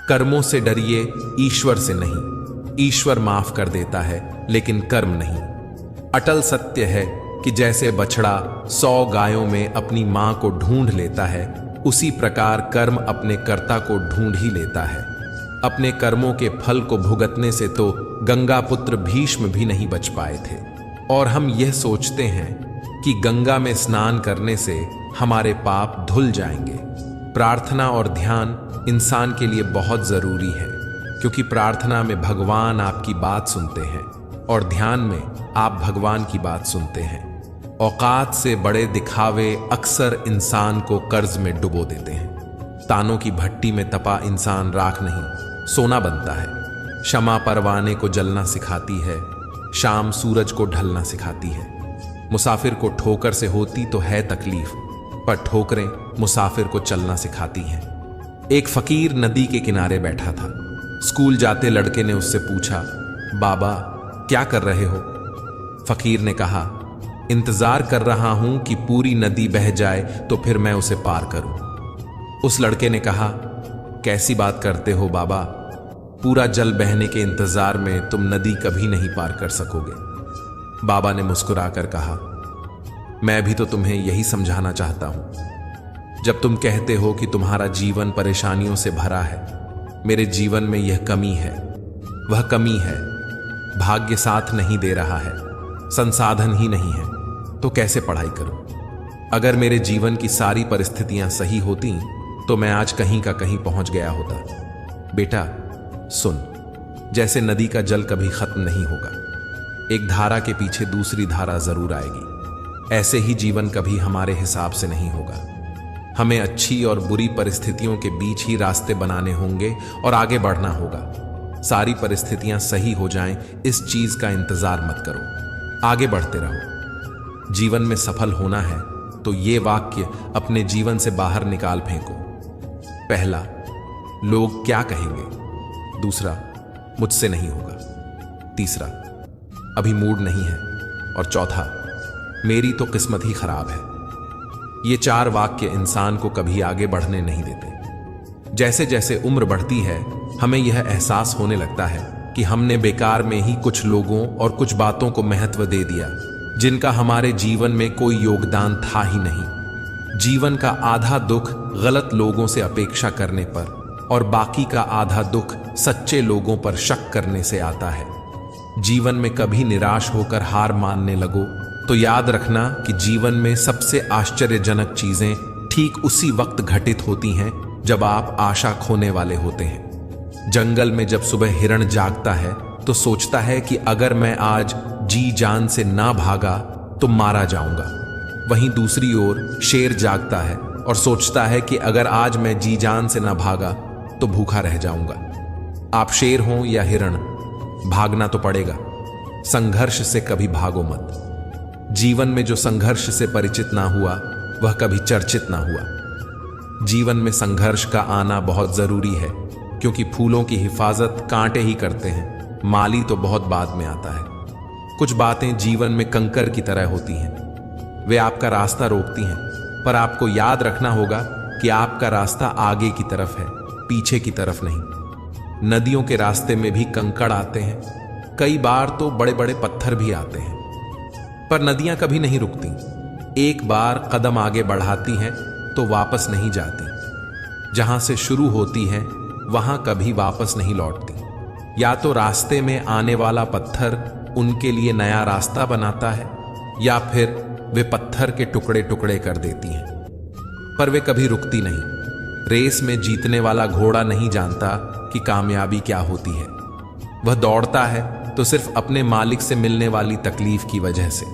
कर्मों से डरिए, ईश्वर से नहीं। ईश्वर माफ कर देता है, लेकिन कर्म नहीं। अटल सत्य है कि जैसे बछड़ा 100 गायों में अपनी मां को ढूंढ लेता है, उसी प्रकार कर्म अपने कर्ता को ढूंढ ही लेता है। अपने कर्मों के फल को भुगतने से तो गंगा पुत्र भीष्म भी नहीं बच पाए थे। और हम यह सोचते हैं कि गंगा में स्नान करने से हमारे पाप धुल जाएंगे। प्रार्थना और ध्यान इंसान के लिए बहुत जरूरी है, क्योंकि प्रार्थना में भगवान आपकी बात सुनते हैं और ध्यान में आप भगवान की बात सुनते हैं। औकात से बड़े दिखावे अक्सर इंसान को कर्ज में डुबो देते हैं। तानों की भट्टी में तपा इंसान राख नहीं, सोना बनता है। क्षमा परवाने को जलना सिखाती है, शाम सूरज को ढलना सिखाती है। मुसाफिर को ठोकर से होती तो है तकलीफ, पर ठोकरें मुसाफिर को चलना सिखाती हैं। एक फकीर नदी के किनारे बैठा था। स्कूल जाते लड़के ने उससे पूछा, बाबा क्या कर रहे हो? फकीर ने कहा, इंतजार कर रहा हूं कि पूरी नदी बह जाए तो फिर मैं उसे पार करूं। उस लड़के ने कहा, कैसी बात करते हो बाबा, पूरा जल बहने के इंतजार में तुम नदी कभी नहीं पार कर सकोगे। बाबा ने मुस्कुराकर कहा, मैं भी तो तुम्हें यही समझाना चाहता हूं। जब तुम कहते हो कि तुम्हारा जीवन परेशानियों से भरा है, मेरे जीवन में यह कमी है। वह कमी है, भाग्य साथ नहीं दे रहा है, संसाधन ही नहीं है, तो कैसे पढ़ाई करूं? अगर मेरे जीवन की सारी परिस्थितियां सही होती तो मैं आज कहीं का कहीं पहुंच गया होता। बेटा सुन, जैसे नदी का जल कभी खत्म नहीं होगा, एक धारा के पीछे दूसरी धारा जरूर आएगी, ऐसे ही जीवन कभी हमारे हिसाब से नहीं होगा। हमें अच्छी और बुरी परिस्थितियों के बीच ही रास्ते बनाने होंगे और आगे बढ़ना होगा। सारी परिस्थितियां सही हो जाएं, इस चीज का इंतजार मत करो, आगे बढ़ते रहो। जीवन में सफल होना है तो ये वाक्य अपने जीवन से बाहर निकाल फेंको। पहला, लोग क्या कहेंगे। दूसरा, मुझसे नहीं होगा। तीसरा, अभी मूड नहीं है। और चौथा, मेरी तो किस्मत ही खराब है। ये 4 वाक्य इंसान को कभी आगे बढ़ने नहीं देते। जैसे जैसे उम्र बढ़ती है, हमें यह एहसास होने लगता है कि हमने बेकार में ही कुछ लोगों और कुछ बातों को महत्व दे दिया, जिनका हमारे जीवन में कोई योगदान था ही नहीं। जीवन का आधा दुख गलत लोगों से अपेक्षा करने पर और बाकी का आधा दुख सच्चे लोगों पर शक करने से आता है। जीवन में कभी निराश होकर हार मानने लगो तो याद रखना कि जीवन में सबसे आश्चर्यजनक चीजें ठीक उसी वक्त घटित होती हैं जब आप आशा खोने वाले होते हैं। जंगल में जब सुबह हिरण जागता है तो सोचता है कि अगर मैं आज जी जान से ना भागा तो मारा जाऊंगा। वहीं दूसरी ओर शेर जागता है और सोचता है कि अगर आज मैं जी जान से ना भागा तो भूखा रह जाऊंगा। आप शेर हों या हिरण, भागना तो पड़ेगा। संघर्ष से कभी भागो मत। जीवन में जो संघर्ष से परिचित ना हुआ वह कभी चर्चित ना हुआ। जीवन में संघर्ष का आना बहुत जरूरी है, क्योंकि फूलों की हिफाजत कांटे ही करते हैं, माली तो बहुत बाद में आता है। कुछ बातें जीवन में कंकर की तरह होती हैं, वे आपका रास्ता रोकती हैं, पर आपको याद रखना होगा कि आपका रास्ता आगे की तरफ है, पीछे की तरफ नहीं। नदियों के रास्ते में भी कंकड़ आते हैं, कई बार तो बड़े बड़े पत्थर भी आते हैं, पर नदियां कभी नहीं रुकती। एक बार कदम आगे बढ़ाती हैं तो वापस नहीं जाती। जहां से शुरू होती हैं वहां कभी वापस नहीं लौटती। या तो रास्ते में आने वाला पत्थर उनके लिए नया रास्ता बनाता है, या फिर वे पत्थर के टुकड़े टुकड़े कर देती हैं, पर वे कभी रुकती नहीं। रेस में जीतने वाला घोड़ा नहीं जानता कि कामयाबी क्या होती है। वह दौड़ता है तो सिर्फ अपने मालिक से मिलने वाली तकलीफ की वजह से।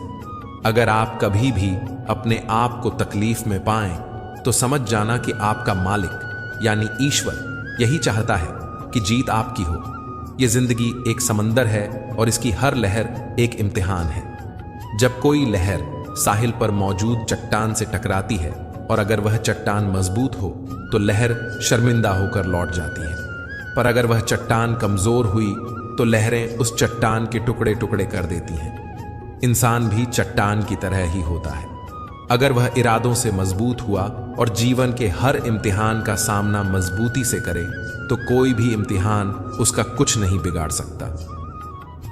अगर आप कभी भी अपने आप को तकलीफ में पाएं तो समझ जाना कि आपका मालिक यानी ईश्वर यही चाहता है कि जीत आपकी हो। यह जिंदगी एक समंदर है और इसकी हर लहर एक इम्तिहान है। जब कोई लहर साहिल पर मौजूद चट्टान से टकराती है और अगर वह चट्टान मजबूत हो तो लहर शर्मिंदा होकर लौट जाती है, पर अगर वह चट्टान कमजोर हुई तो लहरें उस चट्टान के टुकड़े टुकड़े कर देती हैं। इंसान भी चट्टान की तरह ही होता है। अगर वह इरादों से मजबूत हुआ और जीवन के हर इम्तिहान का सामना मजबूती से करे तो कोई भी इम्तिहान उसका कुछ नहीं बिगाड़ सकता।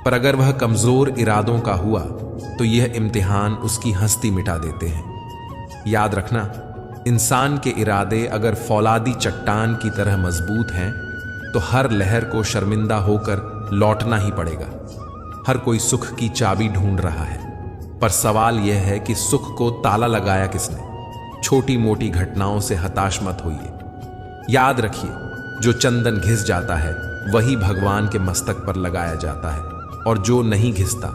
पर अगर वह कमजोर इरादों का हुआ तो यह इम्तिहान उसकी हस्ती मिटा देते हैं। याद रखना, इंसान के इरादे अगर फौलादी चट्टान की तरह मजबूत हैं तो हर लहर को शर्मिंदा होकर लौटना ही पड़ेगा। हर कोई सुख की चाबी ढूंढ रहा है, पर सवाल यह है कि सुख को ताला लगाया किसने। छोटी मोटी घटनाओं से हताश मत होइए। याद रखिए, जो चंदन घिस जाता है वही भगवान के मस्तक पर लगाया जाता है, और जो नहीं घिसता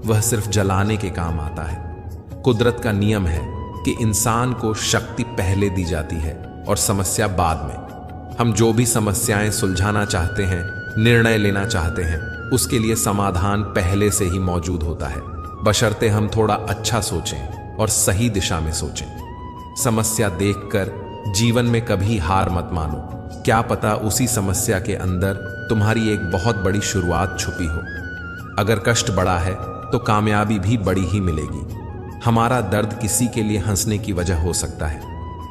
वह सिर्फ जलाने के काम आता है। कुदरत का नियम है कि इंसान को शक्ति पहले दी जाती है और समस्या बाद में। हम जो भी समस्याएं सुलझाना चाहते हैं, निर्णय लेना चाहते हैं, उसके लिए समाधान पहले से ही मौजूद होता है, बशर्ते हम थोड़ा अच्छा सोचें और सही दिशा में सोचें। समस्या देखकर जीवन में कभी हार मत मानो। क्या पता उसी समस्या के अंदर तुम्हारी एक बहुत बड़ी शुरुआत छुपी हो। अगर कष्ट बड़ा है तो कामयाबी भी बड़ी ही मिलेगी। हमारा दर्द किसी के लिए हंसने की वजह हो सकता है,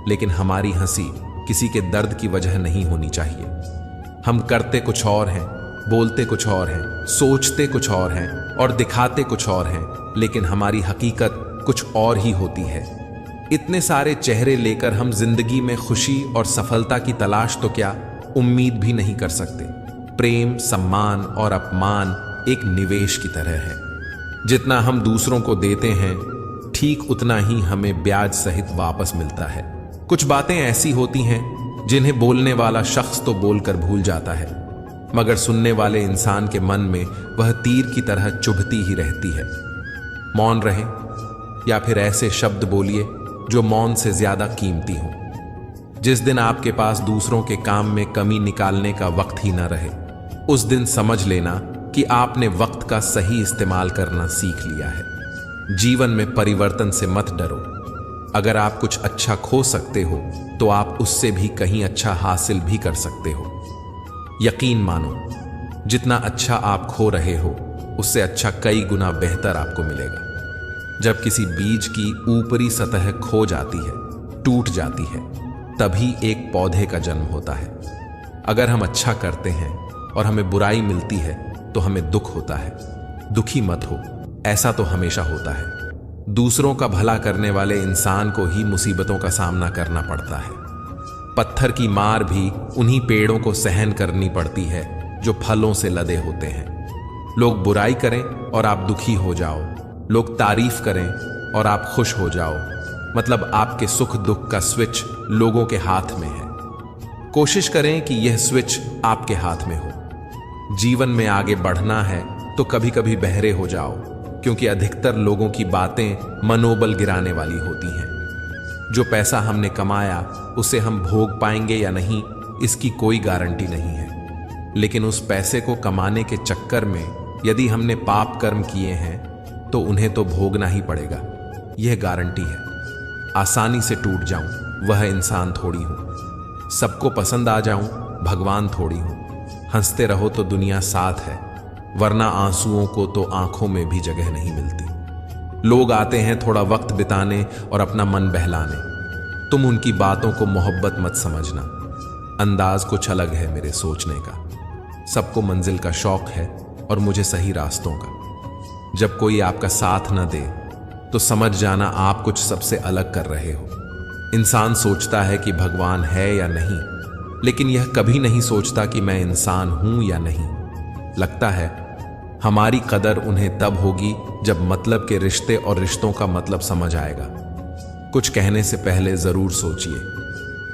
लेकिन हमारी हंसी किसी के दर्द की वजह नहीं होनी चाहिए। हम करते कुछ और हैं, बोलते कुछ और हैं, सोचते कुछ और हैं और दिखाते कुछ और हैं, लेकिन हमारी हकीकत कुछ और ही होती है। इतने सारे चेहरे लेकर हम जिंदगी में खुशी और सफलता की तलाश तो क्या उम्मीद भी नहीं कर सकते। प्रेम, सम्मान और अपमान एक निवेश की तरह है। जितना हम दूसरों को देते हैं, ठीक उतना ही हमें ब्याज सहित वापस मिलता है। कुछ बातें ऐसी होती हैं जिन्हें बोलने वाला शख्स तो बोलकर भूल जाता है, मगर सुनने वाले इंसान के मन में वह तीर की तरह चुभती ही रहती है। मौन रहें या फिर ऐसे शब्द बोलिए जो मौन से ज्यादा कीमती हो। जिस दिन आपके पास दूसरों के काम में कमी निकालने का वक्त ही ना रहे, उस दिन समझ लेना कि आपने वक्त का सही इस्तेमाल करना सीख लिया है। जीवन में परिवर्तन से मत डरो। अगर आप कुछ अच्छा खो सकते हो तो आप उससे भी कहीं अच्छा हासिल भी कर सकते हो। यकीन मानो, जितना अच्छा आप खो रहे हो उससे अच्छा कई गुना बेहतर आपको मिलेगा। जब किसी बीज की ऊपरी सतह खो जाती है, टूट जाती है, तभी एक पौधे का जन्म होता है। अगर हम अच्छा करते हैं और हमें बुराई मिलती है तो हमें दुख होता है। दुखी मत हो, ऐसा तो हमेशा होता है। दूसरों का भला करने वाले इंसान को ही मुसीबतों का सामना करना पड़ता है। पत्थर की मार भी उन्हीं पेड़ों को सहन करनी पड़ती है जो फलों से लदे होते हैं। लोग बुराई करें और आप दुखी हो जाओ, लोग तारीफ करें और आप खुश हो जाओ, मतलब आपके सुख दुख का स्विच लोगों के हाथ में है। कोशिश करें कि यह स्विच आपके हाथ में हो। जीवन में आगे बढ़ना है तो कभी कभी बहरे हो जाओ, क्योंकि अधिकतर लोगों की बातें मनोबल गिराने वाली होती हैं। जो पैसा हमने कमाया उसे हम भोग पाएंगे या नहीं, इसकी कोई गारंटी नहीं है। लेकिन उस पैसे को कमाने के चक्कर में यदि हमने पाप कर्म किए हैं तो उन्हें तो भोगना ही पड़ेगा, यह गारंटी है। आसानी से टूट जाऊं वह इंसान थोड़ी हूं, सबको पसंद आ जाऊं भगवान थोड़ी हूं। हंसते रहो तो दुनिया साथ है, वरना आंसुओं को तो आंखों में भी जगह नहीं मिलती। लोग आते हैं थोड़ा वक्त बिताने और अपना मन बहलाने। तुम उनकी बातों को मोहब्बत मत समझना। अंदाज कुछ अलग है मेरे सोचने का। सबको मंजिल का शौक है और मुझे सही रास्तों का। जब कोई आपका साथ न दे तो समझ जाना आप कुछ सबसे अलग कर रहे हो। इंसान सोचता है कि भगवान है या नहीं, लेकिन यह कभी नहीं सोचता कि मैं इंसान हूं या नहीं। लगता है हमारी कदर उन्हें तब होगी जब मतलब के रिश्ते और रिश्तों का मतलब समझ आएगा। कुछ कहने से पहले जरूर सोचिए।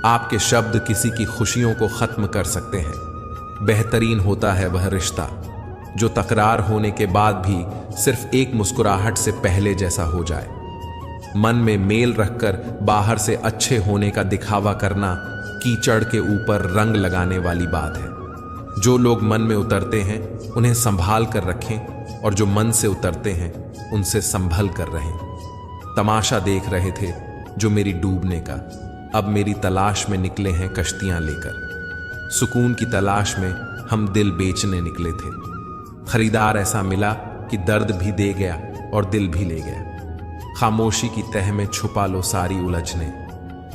आपके शब्द किसी की खुशियों को खत्म कर सकते हैं। बेहतरीन होता है वह रिश्ता जो तकरार होने के बाद भी सिर्फ एक मुस्कुराहट से पहले जैसा हो जाए। मन में मेल रखकर बाहर से अच्छे होने का दिखावा करना कीचड़ के ऊपर रंग लगाने वाली बात है। जो लोग मन में उतरते हैं उन्हें संभाल कर रखें, और जो मन से उतरते हैं उनसे संभल कर रहें। तमाशा देख रहे थे जो मेरी डूबने का, अब मेरी तलाश में निकले हैं कश्तियां लेकर। सुकून की तलाश में हम दिल बेचने निकले थे। खरीदार ऐसा मिला कि दर्द भी दे गया और दिल भी ले गया। खामोशी की तह में छुपा लो सारी उलझने।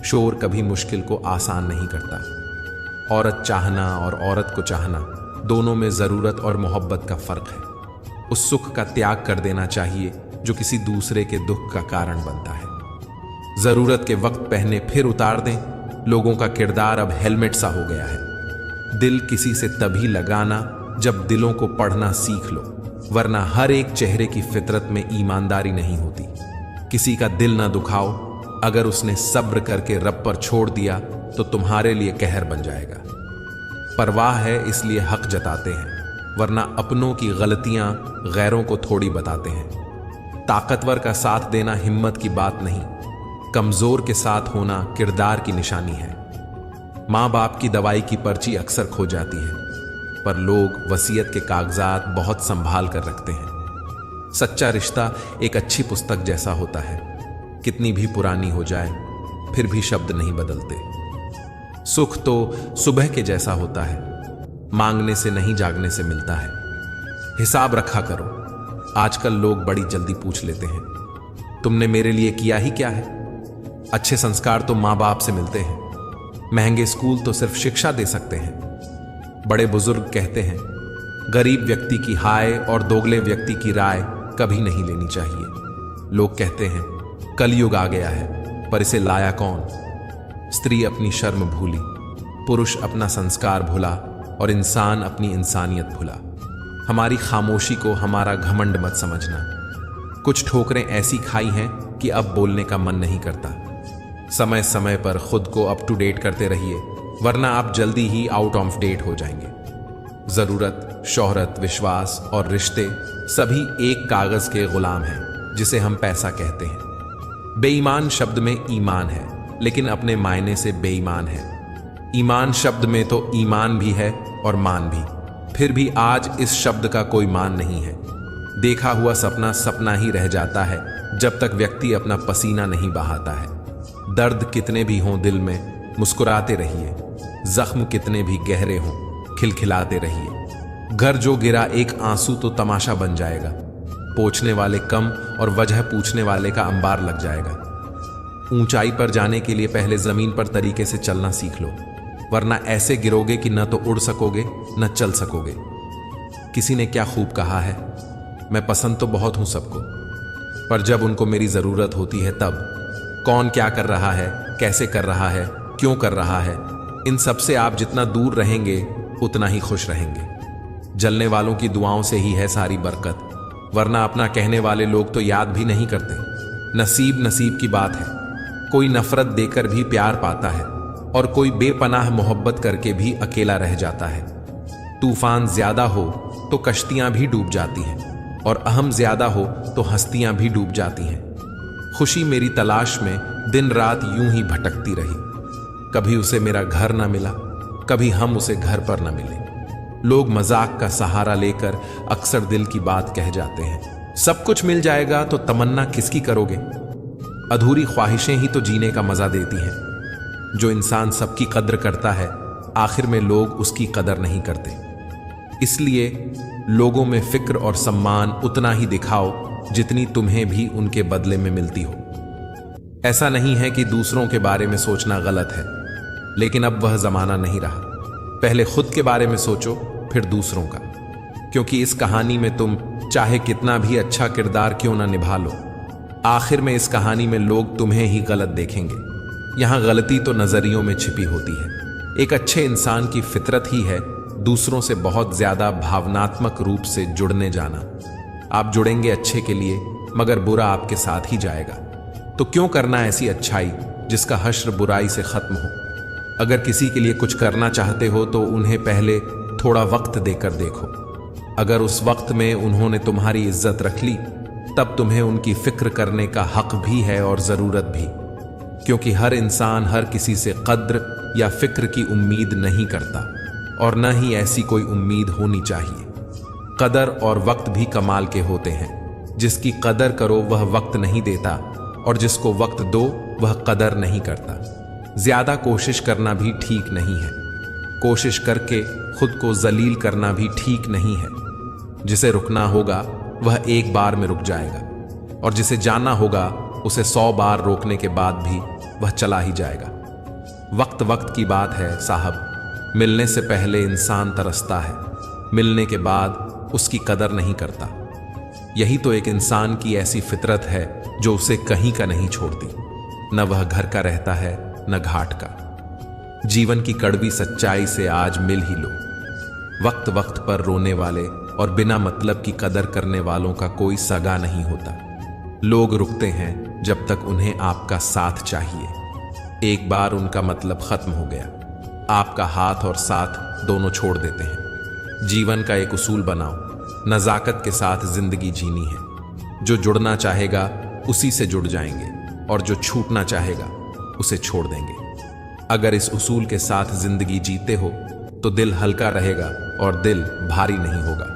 शोर कभी मुश्किल को आसान नहीं करता। औरत चाहना और औरत को चाहना, दोनों में जरूरत और मोहब्बत का फर्क है। उस सुख का त्याग कर देना चाहिए जो किसी दूसरे के दुख का कारण बनता है। जरूरत के वक्त पहने फिर उतार दें। लोगों का किरदार अब हेलमेट सा हो गया है। दिल किसी से तभी लगाना जब दिलों को पढ़ना सीख लो, वरना हर एक चेहरे की फितरत में ईमानदारी नहीं होती। किसी का दिल ना दुखाओ, अगर उसने सब्र करके रब पर छोड़ दिया तो तुम्हारे लिए कहर बन जाएगा। परवाह है इसलिए हक जताते हैं, वरना अपनों की गलतियां गैरों को थोड़ी बताते हैं। ताकतवर का साथ देना हिम्मत की बात नहीं, कमजोर के साथ होना किरदार की निशानी है। माँ बाप की दवाई की पर्ची अक्सर खो जाती है, पर लोग वसीयत के कागजात बहुत संभाल कर रखते हैं। सच्चा रिश्ता एक अच्छी पुस्तक जैसा होता है, कितनी भी पुरानी हो जाए फिर भी शब्द नहीं बदलते। सुख तो सुबह के जैसा होता है, मांगने से नहीं जागने से मिलता है। हिसाब रखा करो। आजकल लोग बड़ी जल्दी पूछ लेते हैं, तुमने मेरे लिए किया ही क्या है। अच्छे संस्कार तो माँ बाप से मिलते हैं, महंगे स्कूल तो सिर्फ शिक्षा दे सकते हैं। बड़े बुजुर्ग कहते हैं, गरीब व्यक्ति की हाय और दोगले व्यक्ति की राय कभी नहीं लेनी चाहिए। लोग कहते हैं कलयुग आ गया है, पर इसे लाया कौन। स्त्री अपनी शर्म भूली, पुरुष अपना संस्कार भूला और इंसान अपनी इंसानियत भूला। हमारी खामोशी को हमारा घमंड मत समझना। कुछ ठोकरें ऐसी खाई हैं कि अब बोलने का मन नहीं करता। समय समय पर खुद को अप टू डेट करते रहिए, वरना आप जल्दी ही आउट ऑफ डेट हो जाएंगे। जरूरत, शोहरत, विश्वास और रिश्ते सभी एक कागज के गुलाम हैं जिसे हम पैसा कहते हैं। बेईमान शब्द में ईमान है, लेकिन अपने मायने से बेईमान है। ईमान शब्द में तो ईमान भी है और मान भी, फिर भी आज इस शब्द का कोई मान नहीं है। देखा हुआ सपना सपना ही रह जाता है जब तक व्यक्ति अपना पसीना नहीं बहाता है। दर्द कितने भी हों दिल में, मुस्कुराते रहिए। जख्म कितने भी गहरे हों, खिलखिलाते रहिए। घर जो गिरा एक आंसू तो तमाशा बन जाएगा। पोंछने वाले कम और वजह पूछने वाले का अंबार लग जाएगा। ऊंचाई पर जाने के लिए पहले जमीन पर तरीके से चलना सीख लो, वरना ऐसे गिरोगे कि न तो उड़ सकोगे न चल सकोगे। किसी ने क्या खूब कहा है, मैं पसंद तो बहुत हूं सबको, पर जब उनको मेरी जरूरत होती है तब। कौन क्या कर रहा है, कैसे कर रहा है, क्यों कर रहा है, इन सब से आप जितना दूर रहेंगे उतना ही खुश रहेंगे। जलने वालों की दुआओं से ही है सारी बरकत, वरना अपना कहने वाले लोग तो याद भी नहीं करते। नसीब नसीब की बात है, कोई नफरत देकर भी प्यार पाता है और कोई बेपनाह मोहब्बत करके भी अकेला रह जाता है। तूफान ज्यादा हो तो कश्तियां भी डूब जाती हैं और अहम ज्यादा हो तो हस्तियां भी डूब जाती हैं। खुशी मेरी तलाश में दिन रात यूं ही भटकती रही। कभी उसे मेरा घर ना मिला, कभी हम उसे घर पर ना मिले। लोग मजाक का सहारा लेकर अक्सर दिल की बात कह जाते हैं। सब कुछ मिल जाएगा तो तमन्ना किसकी करोगे। अधूरी ख्वाहिशें ही तो जीने का मजा देती हैं। जो इंसान सबकी कद्र करता है, आखिर में लोग उसकी कदर नहीं करते। इसलिए लोगों में फिक्र और सम्मान उतना ही दिखाओ जितनी तुम्हें भी उनके बदले में मिलती हो। ऐसा नहीं है कि दूसरों के बारे में सोचना गलत है, लेकिन अब वह जमाना नहीं रहा। पहले खुद के बारे में सोचो, फिर दूसरों का, क्योंकि इस कहानी में तुम चाहे कितना भी अच्छा किरदार क्यों ना निभा लो, आखिर में इस कहानी में लोग तुम्हें ही गलत देखेंगे। यहां गलती तो नजरियों में छिपी होती है। एक अच्छे इंसान की फितरत ही है दूसरों से बहुत ज्यादा भावनात्मक रूप से जुड़ने जाना। आप जुड़ेंगे अच्छे के लिए, मगर बुरा आपके साथ ही जाएगा। तो क्यों करना ऐसी अच्छाई जिसका हश्र बुराई से खत्म हो। अगर किसी के लिए कुछ करना चाहते हो तो उन्हें पहले थोड़ा वक्त देकर देखो। अगर उस वक्त में उन्होंने तुम्हारी इज्जत रख ली, तब तुम्हें उनकी फिक्र करने का हक भी है और जरूरत भी, क्योंकि हर इंसान हर किसी से कद्र या फिक्र की उम्मीद नहीं करता और न ही ऐसी कोई उम्मीद होनी चाहिए। कदर और वक्त भी कमाल के होते हैं। जिसकी कदर करो वह वक्त नहीं देता और जिसको वक्त दो वह कदर नहीं करता। ज्यादा कोशिश करना भी ठीक नहीं है। कोशिश करके खुद को जलील करना भी ठीक नहीं है। जिसे रुकना होगा वह एक बार में रुक जाएगा और जिसे जाना होगा उसे 100 बार रोकने के बाद भी वह चला ही जाएगा। वक्त वक्त की बात है साहब, मिलने से पहले इंसान तरसता है, मिलने के बाद उसकी कदर नहीं करता। यही तो एक इंसान की ऐसी फितरत है जो उसे कहीं का नहीं छोड़ती। न वह घर का रहता है न घाट का। जीवन की कड़वी सच्चाई से आज मिल ही लो। वक्त वक्त पर रोने वाले और बिना मतलब की कदर करने वालों का कोई सगा नहीं होता। लोग रुकते हैं जब तक उन्हें आपका साथ चाहिए। एक बार उनका मतलब खत्म हो गया, आपका हाथ और साथ दोनों छोड़ देते हैं। जीवन का एक उसूल बनाओ, नज़ाकत के साथ जिंदगी जीनी है। जो जुड़ना चाहेगा उसी से जुड़ जाएंगे और जो छूटना चाहेगा उसे छोड़ देंगे। अगर इस उसूल के साथ जिंदगी जीते हो तो दिल हल्का रहेगा और दिल भारी नहीं होगा।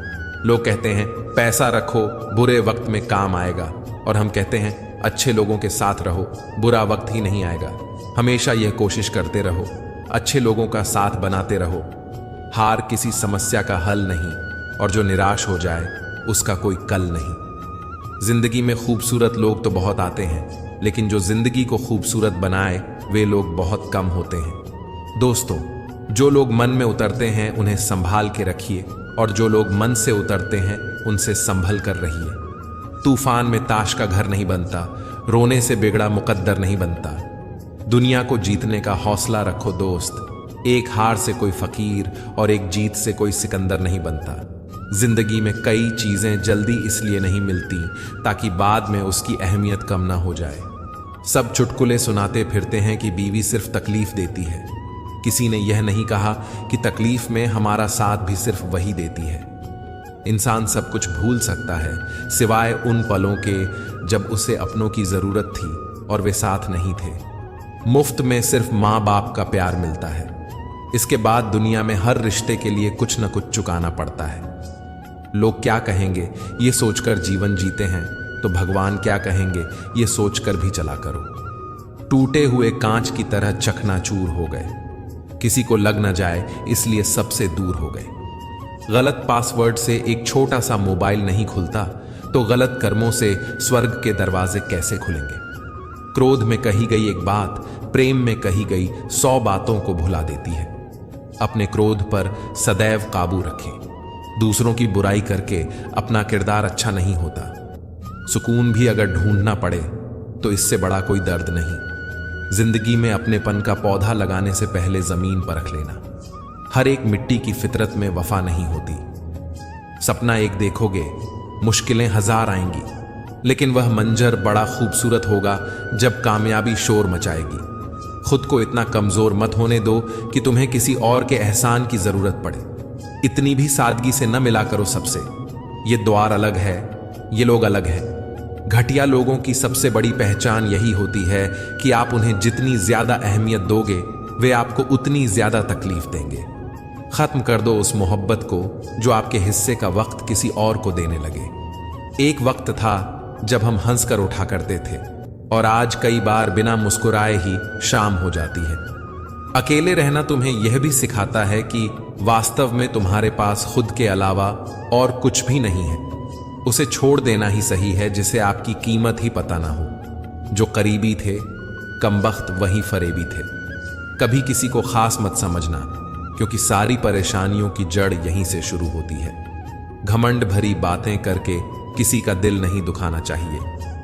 लोग कहते हैं पैसा रखो, बुरे वक्त में काम आएगा, और हम कहते हैं अच्छे लोगों के साथ रहो, बुरा वक्त ही नहीं आएगा। हमेशा यह कोशिश करते रहो, अच्छे लोगों का साथ बनाते रहो। हार किसी समस्या का हल नहीं, और जो निराश हो जाए उसका कोई कल नहीं। जिंदगी में खूबसूरत लोग तो बहुत आते हैं, लेकिन जो जिंदगी को खूबसूरत बनाए वे लोग बहुत कम होते हैं। दोस्तों, जो लोग मन में उतरते हैं उन्हें संभाल के रखिए, और जो लोग मन से उतरते हैं उनसे संभल कर रहिए। तूफान में ताश का घर नहीं बनता, रोने से बिगड़ा मुकद्दर नहीं बनता। दुनिया को जीतने का हौसला रखो दोस्त। एक हार से कोई फकीर और एक जीत से कोई सिकंदर नहीं बनता। जिंदगी में कई चीजें जल्दी इसलिए नहीं मिलती ताकि बाद में उसकी अहमियत कम ना हो जाए। सब चुटकुले सुनाते फिरते हैं कि बीवी सिर्फ तकलीफ देती है। किसी ने यह नहीं कहा कि तकलीफ में हमारा साथ भी सिर्फ वही देती है। इंसान सब कुछ भूल सकता है सिवाय उन पलों के जब उसे अपनों की जरूरत थी और वे साथ नहीं थे। मुफ्त में सिर्फ माँ बाप का प्यार मिलता है। इसके बाद दुनिया में हर रिश्ते के लिए कुछ न कुछ चुकाना पड़ता है। लोग क्या कहेंगे ये सोचकर जीवन जीते हैं तो भगवान क्या कहेंगे ये सोचकर भी चला करो। टूटे हुए कांच की तरह चकनाचूर हो गए, किसी को लग न जाए इसलिए सबसे दूर हो गए। गलत पासवर्ड से एक छोटा सा मोबाइल नहीं खुलता तो गलत कर्मों से स्वर्ग के दरवाजे कैसे खुलेंगे। क्रोध में कही गई एक बात प्रेम में कही गई 100 बातों को भुला देती है। अपने क्रोध पर सदैव काबू रखें। दूसरों की बुराई करके अपना किरदार अच्छा नहीं होता। सुकून भी अगर ढूंढना पड़े तो इससे बड़ा कोई दर्द नहीं। जिंदगी में अपनेपन का पौधा लगाने से पहले जमीन परख लेना। हर एक मिट्टी की फितरत में वफा नहीं होती। सपना एक देखोगे, मुश्किलें 1000 आएंगी, लेकिन वह मंजर बड़ा खूबसूरत होगा जब कामयाबी शोर मचाएगी। खुद को इतना कमजोर मत होने दो कि तुम्हें किसी और के एहसान की जरूरत पड़े। इतनी भी सादगी से न मिला करो सबसे। ये द्वार अलग है, ये लोग अलग हैं। घटिया लोगों की सबसे बड़ी पहचान यही होती है कि आप उन्हें जितनी ज्यादा अहमियत दोगे वे आपको उतनी ज्यादा तकलीफ देंगे। खत्म कर दो उस मोहब्बत को जो आपके हिस्से का वक्त किसी और को देने लगे। एक वक्त था जब हम हंसकर उठा करते थे और आज कई बार बिना मुस्कुराए ही शाम हो जाती है। अकेले रहना तुम्हें यह भी सिखाता है कि वास्तव में तुम्हारे पास खुद के अलावा और कुछ भी नहीं है। उसे छोड़ देना ही सही है जिसे आपकी कीमत ही पता ना हो। जो करीबी थे कमबख्त वही फरेबी थे। कभी किसी को खास मत समझना, क्योंकि सारी परेशानियों की जड़ यहीं से शुरू होती है। घमंड भरी बातें करके किसी का दिल नहीं दुखाना चाहिए,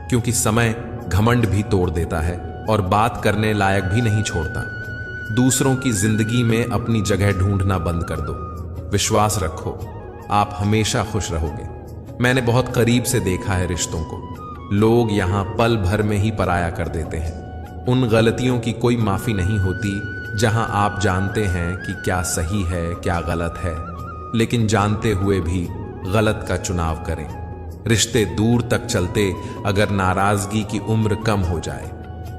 क्योंकि समय घमंड भी तोड़ देता है और बात करने लायक भी नहीं छोड़ता। दूसरों की जिंदगी में अपनी जगह ढूंढना बंद कर दो। विश्वास रखो, आप हमेशा खुश रहोगे। मैंने बहुत करीब से देखा है रिश्तों को। लोग यहां पल भर में ही पराया कर देते हैं। उन गलतियों की कोई माफी नहीं होती जहां आप जानते हैं कि क्या सही है क्या गलत है, लेकिन जानते हुए भी गलत का चुनाव करें। रिश्ते दूर तक चलते अगर नाराजगी की उम्र कम हो जाए।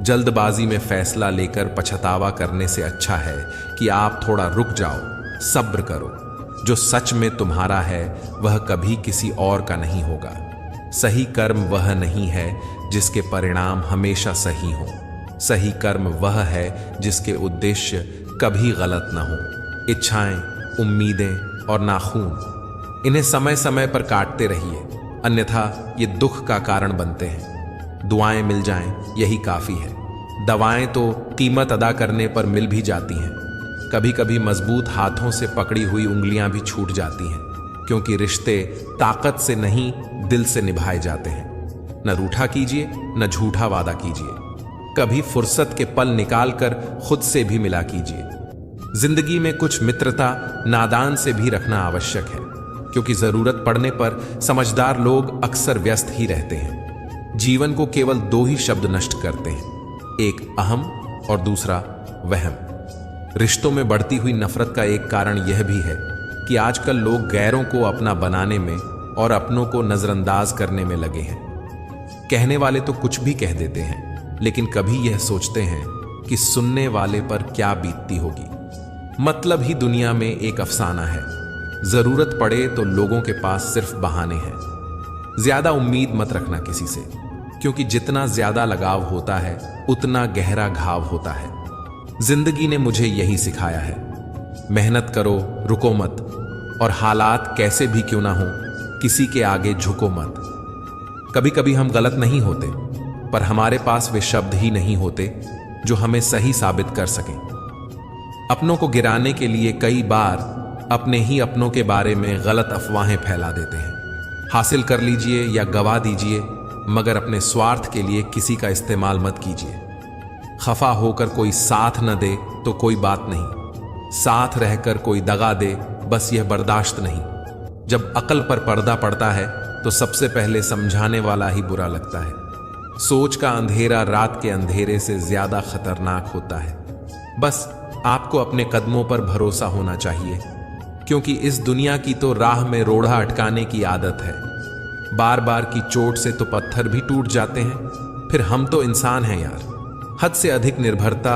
जल्दबाजी में फैसला लेकर पछतावा करने से अच्छा है कि आप थोड़ा रुक जाओ, सब्र करो। जो सच में तुम्हारा है वह कभी किसी और का नहीं होगा। सही कर्म वह नहीं है जिसके परिणाम हमेशा सही हों। सही कर्म वह है जिसके उद्देश्य कभी गलत न हो। इच्छाएं, उम्मीदें और नाखून, इन्हें समय समय पर काटते रहिए, अन्यथा ये दुख का कारण बनते हैं। दुआएं मिल जाएं यही काफी है। दवाएं तो कीमत अदा करने पर मिल भी जाती हैं। कभी कभी मजबूत हाथों से पकड़ी हुई उंगलियां भी छूट जाती हैं, क्योंकि रिश्ते ताकत से नहीं दिल से निभाए जाते हैं। न रूठा कीजिए, न झूठा वादा कीजिए। कभी फुर्सत के पल निकालकर खुद से भी मिला कीजिए। जिंदगी में कुछ मित्रता नादान से भी रखना आवश्यक है, क्योंकि जरूरत पड़ने पर समझदार लोग अक्सर व्यस्त ही रहते हैं। जीवन को केवल दो ही शब्द नष्ट करते हैं, एक अहम और दूसरा वहम। रिश्तों में बढ़ती हुई नफरत का एक कारण यह भी है कि आजकल लोग गैरों को अपना बनाने में और अपनों को नजरअंदाज करने में लगे हैं। कहने वाले तो कुछ भी कह देते हैं, लेकिन कभी यह सोचते हैं कि सुनने वाले पर क्या बीतती होगी। मतलब ही दुनिया में एक अफसाना है, जरूरत पड़े तो लोगों के पास सिर्फ बहाने हैं। ज्यादा उम्मीद मत रखना किसी से, क्योंकि जितना ज्यादा लगाव होता है उतना गहरा घाव होता है। जिंदगी ने मुझे यही सिखाया है, मेहनत करो, रुको मत, और हालात कैसे भी क्यों ना हो किसी के आगे झुको मत। कभी कभी हम गलत नहीं होते, पर हमारे पास वे शब्द ही नहीं होते जो हमें सही साबित कर सकें। अपनों को गिराने के लिए कई बार अपने ही अपनों के बारे में गलत अफवाहें फैला देते हैं। हासिल कर लीजिए या गवा दीजिए, मगर अपने स्वार्थ के लिए किसी का इस्तेमाल मत कीजिए। खफा होकर कोई साथ न दे तो कोई बात नहीं, साथ रहकर कोई दगा दे बस यह बर्दाश्त नहीं। जब अकल पर पर्दा पड़ता है तो सबसे पहले समझाने वाला ही बुरा लगता है। सोच का अंधेरा रात के अंधेरे से ज्यादा खतरनाक होता है। बस आपको अपने कदमों पर भरोसा होना चाहिए, क्योंकि इस दुनिया की तो राह में रोड़ा अटकाने की आदत है। बार बार की चोट से तो पत्थर भी टूट जाते हैं। फिर हम तो इंसान हैं यार। हद से अधिक निर्भरता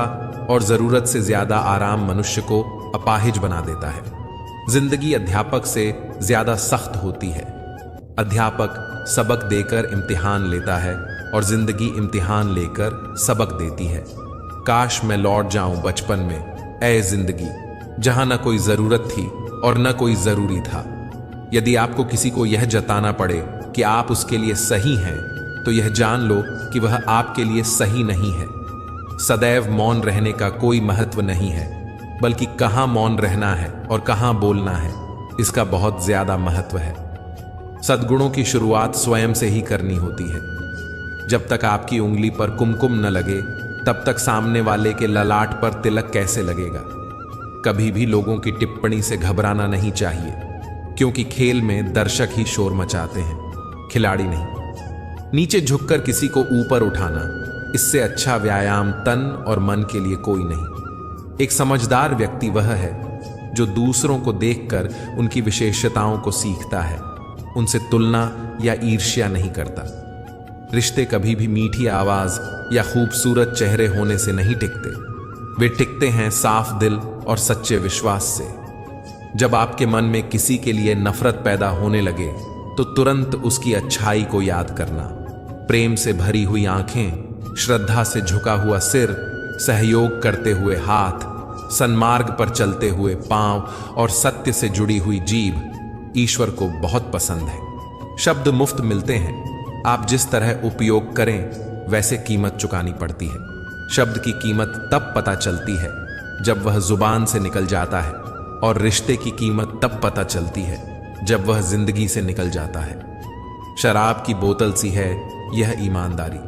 और जरूरत से ज्यादा आराम मनुष्य को अपाहिज बना देता है। जिंदगी अध्यापक से ज्यादा सख्त होती है। अध्यापक सबक देकर इम्तिहान लेता है और जिंदगी इम्तिहान लेकर सबक देती है। काश मैं लौट जाऊं बचपन में, ऐ जिंदगी, जहां न कोई जरूरत थी और न कोई जरूरी था। यदि आपको किसी को यह जताना पड़े कि आप उसके लिए सही हैं, तो यह जान लो कि वह आपके लिए सही नहीं है। सदैव मौन रहने का कोई महत्व नहीं है, बल्कि कहां मौन रहना है और कहां बोलना है, इसका बहुत ज्यादा महत्व है। सद्गुणों की शुरुआत स्वयं से ही करनी होती है। जब तक आपकी उंगली पर कुमकुम न लगे, तब तक सामने वाले के ललाट पर तिलक कैसे लगेगा। कभी भी लोगों की टिप्पणी से घबराना नहीं चाहिए, क्योंकि खेल में दर्शक ही शोर मचाते हैं, खिलाड़ी नहीं। नीचे झुककर किसी को ऊपर उठाना, इससे अच्छा व्यायाम तन और मन के लिए कोई नहीं। एक समझदार व्यक्ति वह है जो दूसरों को देखकर उनकी विशेषताओं को सीखता है, उनसे तुलना या ईर्ष्या नहीं करता। रिश्ते कभी भी मीठी आवाज या खूबसूरत चेहरे होने से नहीं टिकते, वे टिकते हैं साफ दिल और सच्चे विश्वास से। जब आपके मन में किसी के लिए नफरत पैदा होने लगे, तो तुरंत उसकी अच्छाई को याद करना। प्रेम से भरी हुई आंखें, श्रद्धा से झुका हुआ सिर, सहयोग करते हुए हाथ, सन्मार्ग पर चलते हुए पांव और सत्य से जुड़ी हुई जीभ ईश्वर को बहुत पसंद है। शब्द मुफ्त मिलते हैं, आप जिस तरह उपयोग करें वैसे कीमत चुकानी पड़ती है। शब्द की कीमत तब पता चलती है जब वह जुबान से निकल जाता है, और रिश्ते की कीमत तब पता चलती है जब वह जिंदगी से निकल जाता है। शराब की बोतल सी है यह ईमानदारी,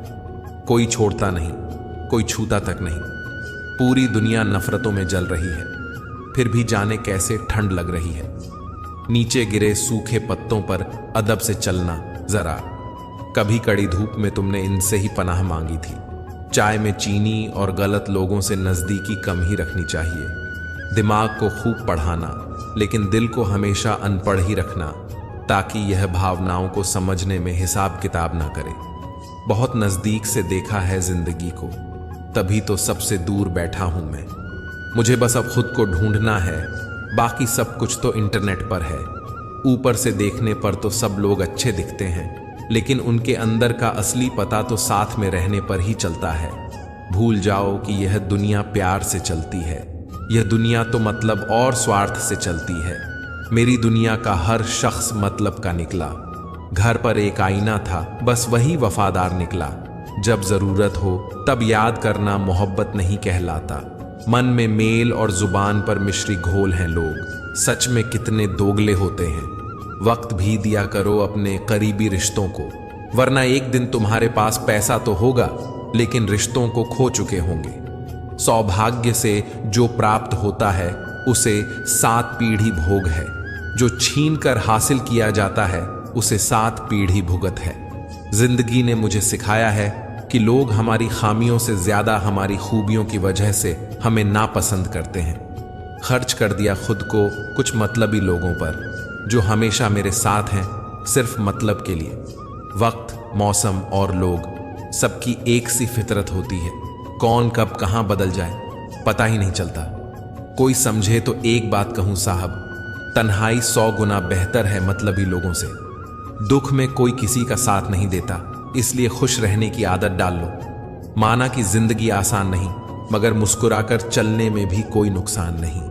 कोई छोड़ता नहीं, कोई छूता तक नहीं। पूरी दुनिया नफरतों में जल रही है, फिर भी जाने कैसे ठंड लग रही है। नीचे गिरे सूखे पत्तों पर अदब से चलना जरा, कभी कड़ी धूप में तुमने इनसे ही पनाह मांगी थी। चाय में चीनी और गलत लोगों से नजदीकी कम ही रखनी चाहिए। दिमाग को खूब पढ़ाना, लेकिन दिल को हमेशा अनपढ़ ही रखना, ताकि यह भावनाओं को समझने में हिसाब किताब ना करे। बहुत नजदीक से देखा है जिंदगी को, तभी तो सबसे दूर बैठा हूं मैं। मुझे बस अब खुद को ढूंढना है, बाकी सब कुछ तो इंटरनेट पर है। ऊपर से देखने पर तो सब लोग अच्छे दिखते हैं, लेकिन उनके अंदर का असली पता तो साथ में रहने पर ही चलता है। भूल जाओ कि यह दुनिया प्यार से चलती है, यह दुनिया तो मतलब और स्वार्थ से चलती है। मेरी दुनिया का हर शख्स मतलब का निकला। घर पर एक आईना था, बस वही वफादार निकला। जब जरूरत हो तब याद करना मोहब्बत नहीं कहलाता। मन में मेल और जुबान पर मिश्री घोल हैं लोग। सच में कितने दोगले होते हैं। वक्त भी दिया करो अपने करीबी रिश्तों को, वरना एक दिन तुम्हारे पास पैसा तो होगा लेकिन रिश्तों को खो चुके होंगे। सौभाग्य से जो प्राप्त होता है उसे 7 पीढ़ी भोग है, जो छीन कर हासिल किया जाता है उसे 7 पीढ़ी भुगत है। जिंदगी ने मुझे सिखाया है कि लोग हमारी खामियों से ज्यादा हमारी खूबियों की वजह से हमें नापसंद करते हैं। खर्च कर दिया खुद को कुछ मतलबी लोगों पर जो हमेशा मेरे साथ हैं सिर्फ मतलब के लिए। वक्त, मौसम और लोग सबकी एक सी फितरत होती है। कौन कब कहां बदल जाए पता ही नहीं चलता। कोई समझे तो एक बात कहूं साहब, तन्हाई 100 गुना बेहतर है मतलबी लोगों से। दुख में कोई किसी का साथ नहीं देता, इसलिए खुश रहने की आदत डाल लो। माना कि जिंदगी आसान नहीं, मगर मुस्कुराकर चलने में भी कोई नुकसान नहीं।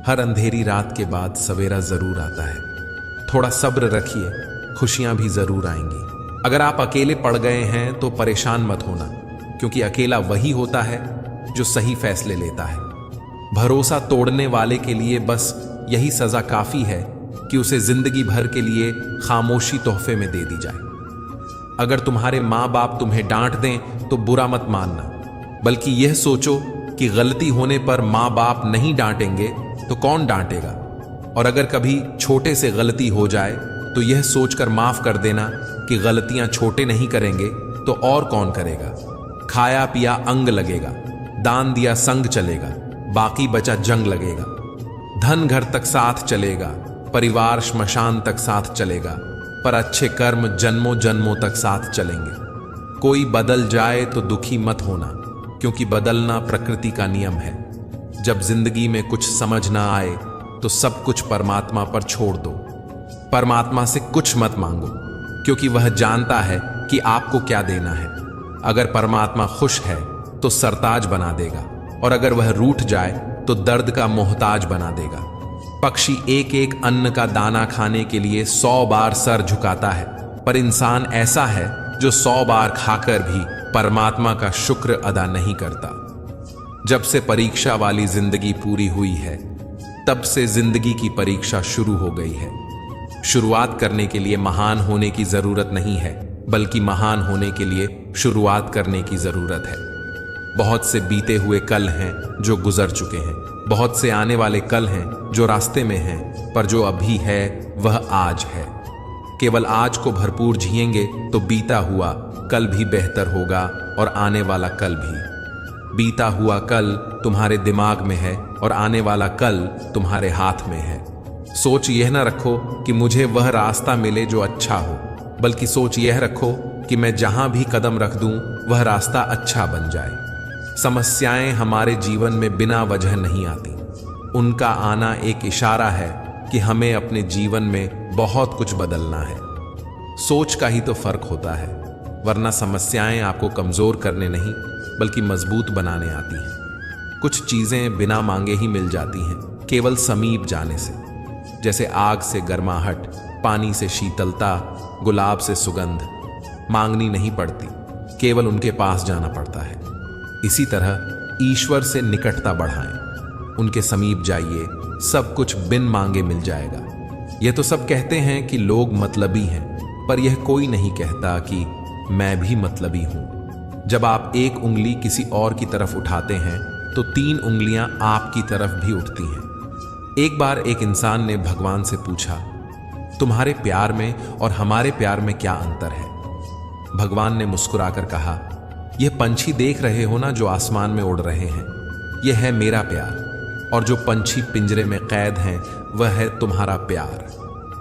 हर अंधेरी रात के बाद सवेरा जरूर आता है। थोड़ा सब्र रखिए, खुशियां भी जरूर आएंगी। अगर आप अकेले पड़ गए हैं तो परेशान मत होना, क्योंकि अकेला वही होता है जो सही फैसले लेता है। भरोसा तोड़ने वाले के लिए बस यही सजा काफी है कि उसे जिंदगी भर के लिए खामोशी तोहफे में दे दी जाए। अगर तुम्हारे माँ बाप तुम्हें डांट दें तो बुरा मत मानना, बल्कि यह सोचो कि गलती होने पर माँ बाप नहीं डांटेंगे तो कौन डांटेगा। और अगर कभी छोटे से गलती हो जाए तो यह सोचकर माफ कर देना कि गलतियां छोटे नहीं करेंगे तो और कौन करेगा। खाया पिया अंग लगेगा, दान दिया संग चलेगा, बाकी बचा जंग लगेगा। धन घर तक साथ चलेगा, परिवार श्मशान तक साथ चलेगा, पर अच्छे कर्म जन्मों जन्मों तक साथ चलेंगे। कोई बदल जाए तो दुखी मत होना, क्योंकि बदलना प्रकृति का नियम है। जब जिंदगी में कुछ समझ ना आए तो सब कुछ परमात्मा पर छोड़ दो। परमात्मा से कुछ मत मांगो, क्योंकि वह जानता है कि आपको क्या देना है। अगर परमात्मा खुश है तो सरताज बना देगा, और अगर वह रूठ जाए तो दर्द का मोहताज बना देगा। पक्षी एक एक अन्न का दाना खाने के लिए 100 बार सर झुकाता है, पर इंसान ऐसा है जो 100 बार खाकर भी परमात्मा का शुक्र अदा नहीं करता। जब से परीक्षा वाली जिंदगी पूरी हुई है, तब से जिंदगी की परीक्षा शुरू हो गई है। शुरुआत करने के लिए महान होने की जरूरत नहीं है, बल्कि महान होने के लिए शुरुआत करने की जरूरत है। बहुत से बीते हुए कल हैं जो गुजर चुके हैं, बहुत से आने वाले कल हैं जो रास्ते में हैं, पर जो अभी है वह आज है। केवल आज को भरपूर जिएंगे तो बीता हुआ कल भी बेहतर होगा, और आने वाला कल भी। बीता हुआ कल तुम्हारे दिमाग में है और आने वाला कल तुम्हारे हाथ में है। सोच यह ना रखो कि मुझे वह रास्ता मिले जो अच्छा हो, बल्कि सोच यह रखो कि मैं जहां भी कदम रख दूं वह रास्ता अच्छा बन जाए। समस्याएं हमारे जीवन में बिना वजह नहीं आती, उनका आना एक इशारा है कि हमें अपने जीवन में बहुत कुछ बदलना है। सोच का ही तो फर्क होता है, वरना समस्याएं आपको कमजोर करने नहीं बल्कि मजबूत बनाने आती हैं। कुछ चीजें बिना मांगे ही मिल जाती हैं, केवल समीप जाने से। जैसे आग से गर्माहट, पानी से शीतलता, गुलाब से सुगंध। मांगनी नहीं पड़ती, केवल उनके पास जाना पड़ता है। इसी तरह ईश्वर से निकटता बढ़ाएं, उनके समीप जाइए, सब कुछ बिन मांगे मिल जाएगा। यह तो सब कहते हैं कि लोग मतलबी हैं, पर यह कोई नहीं कहता कि मैं भी मतलबी हूं। जब आप एक उंगली किसी और की तरफ उठाते हैं तो 3 उंगलियां आपकी तरफ भी उठती हैं। एक बार एक इंसान ने भगवान से पूछा, तुम्हारे प्यार में और हमारे प्यार में क्या अंतर है? भगवान ने मुस्कुराकर कहा, यह पंछी देख रहे हो ना जो आसमान में उड़ रहे हैं, यह है मेरा प्यार, और जो पंछी पिंजरे में कैद हैं वह है तुम्हारा प्यार।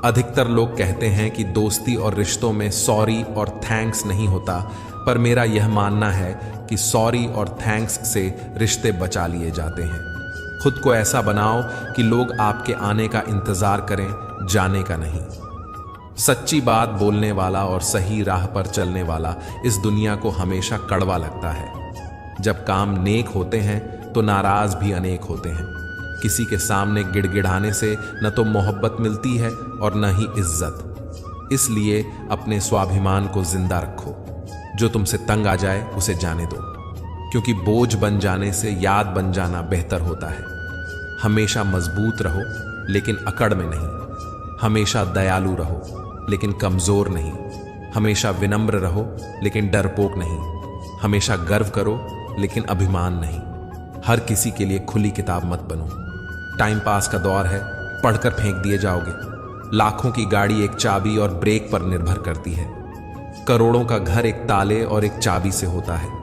अधिकतर लोग कहते हैं कि दोस्ती और रिश्तों में सॉरी और थैंक्स नहीं होता, पर मेरा यह मानना है कि सॉरी और थैंक्स से रिश्ते बचा लिए जाते हैं। खुद को ऐसा बनाओ कि लोग आपके आने का इंतजार करें, जाने का नहीं। सच्ची बात बोलने वाला और सही राह पर चलने वाला इस दुनिया को हमेशा कड़वा लगता है। जब काम नेक होते हैं तो नाराज भी अनेक होते हैं। किसी के सामने गिड़गिड़ाने से न तो मोहब्बत मिलती है और न ही इज्जत। इसलिए अपने स्वाभिमान को जिंदा रखो। जो तुमसे तंग आ जाए उसे जाने दो, क्योंकि बोझ बन जाने से याद बन जाना बेहतर होता है। हमेशा मजबूत रहो लेकिन अकड़ में नहीं। हमेशा दयालु रहो लेकिन कमजोर नहीं। हमेशा विनम्र रहो लेकिन डरपोक नहीं। हमेशा गर्व करो लेकिन अभिमान नहीं। हर किसी के लिए खुली किताब मत बनो। टाइम पास का दौर है, पढ़कर फेंक दिए जाओगे। लाखों की गाड़ी एक चाबी और ब्रेक पर निर्भर करती है। करोड़ों का घर एक ताले और एक चाबी से होता है।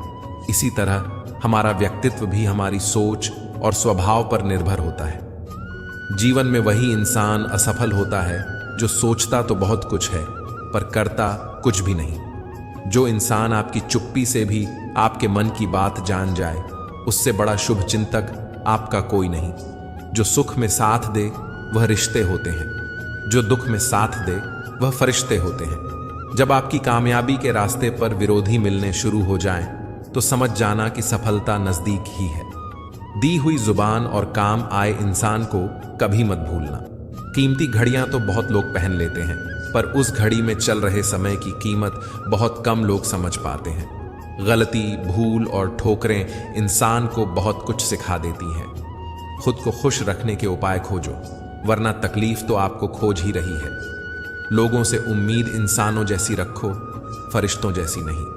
इसी तरह हमारा व्यक्तित्व भी हमारी सोच और स्वभाव पर निर्भर होता है। जीवन में वही इंसान असफल होता है जो सोचता तो बहुत कुछ है पर करता कुछ भी नहीं। जो इंसान आपकी चुप्पी से भी आपके मन की बात जान जाए, उससे बड़ा शुभ चिंतक आपका कोई नहीं। जो सुख में साथ दे वह रिश्ते होते हैं, जो दुख में साथ दे वह फरिश्ते होते हैं। जब आपकी कामयाबी के रास्ते पर विरोधी मिलने शुरू हो जाएं, तो समझ जाना कि सफलता नजदीक ही है। दी हुई जुबान और काम आए इंसान को कभी मत भूलना। कीमती घड़ियां तो बहुत लोग पहन लेते हैं, पर उस घड़ी में चल रहे समय की कीमत बहुत कम लोग समझ पाते हैं। गलती, भूल और ठोकरें इंसान को बहुत कुछ सिखा देती हैं। खुद को खुश रखने के उपाय खोजो, वरना तकलीफ तो आपको खोज ही रही है। लोगों से उम्मीद इंसानों जैसी रखो, फरिश्तों जैसी नहीं।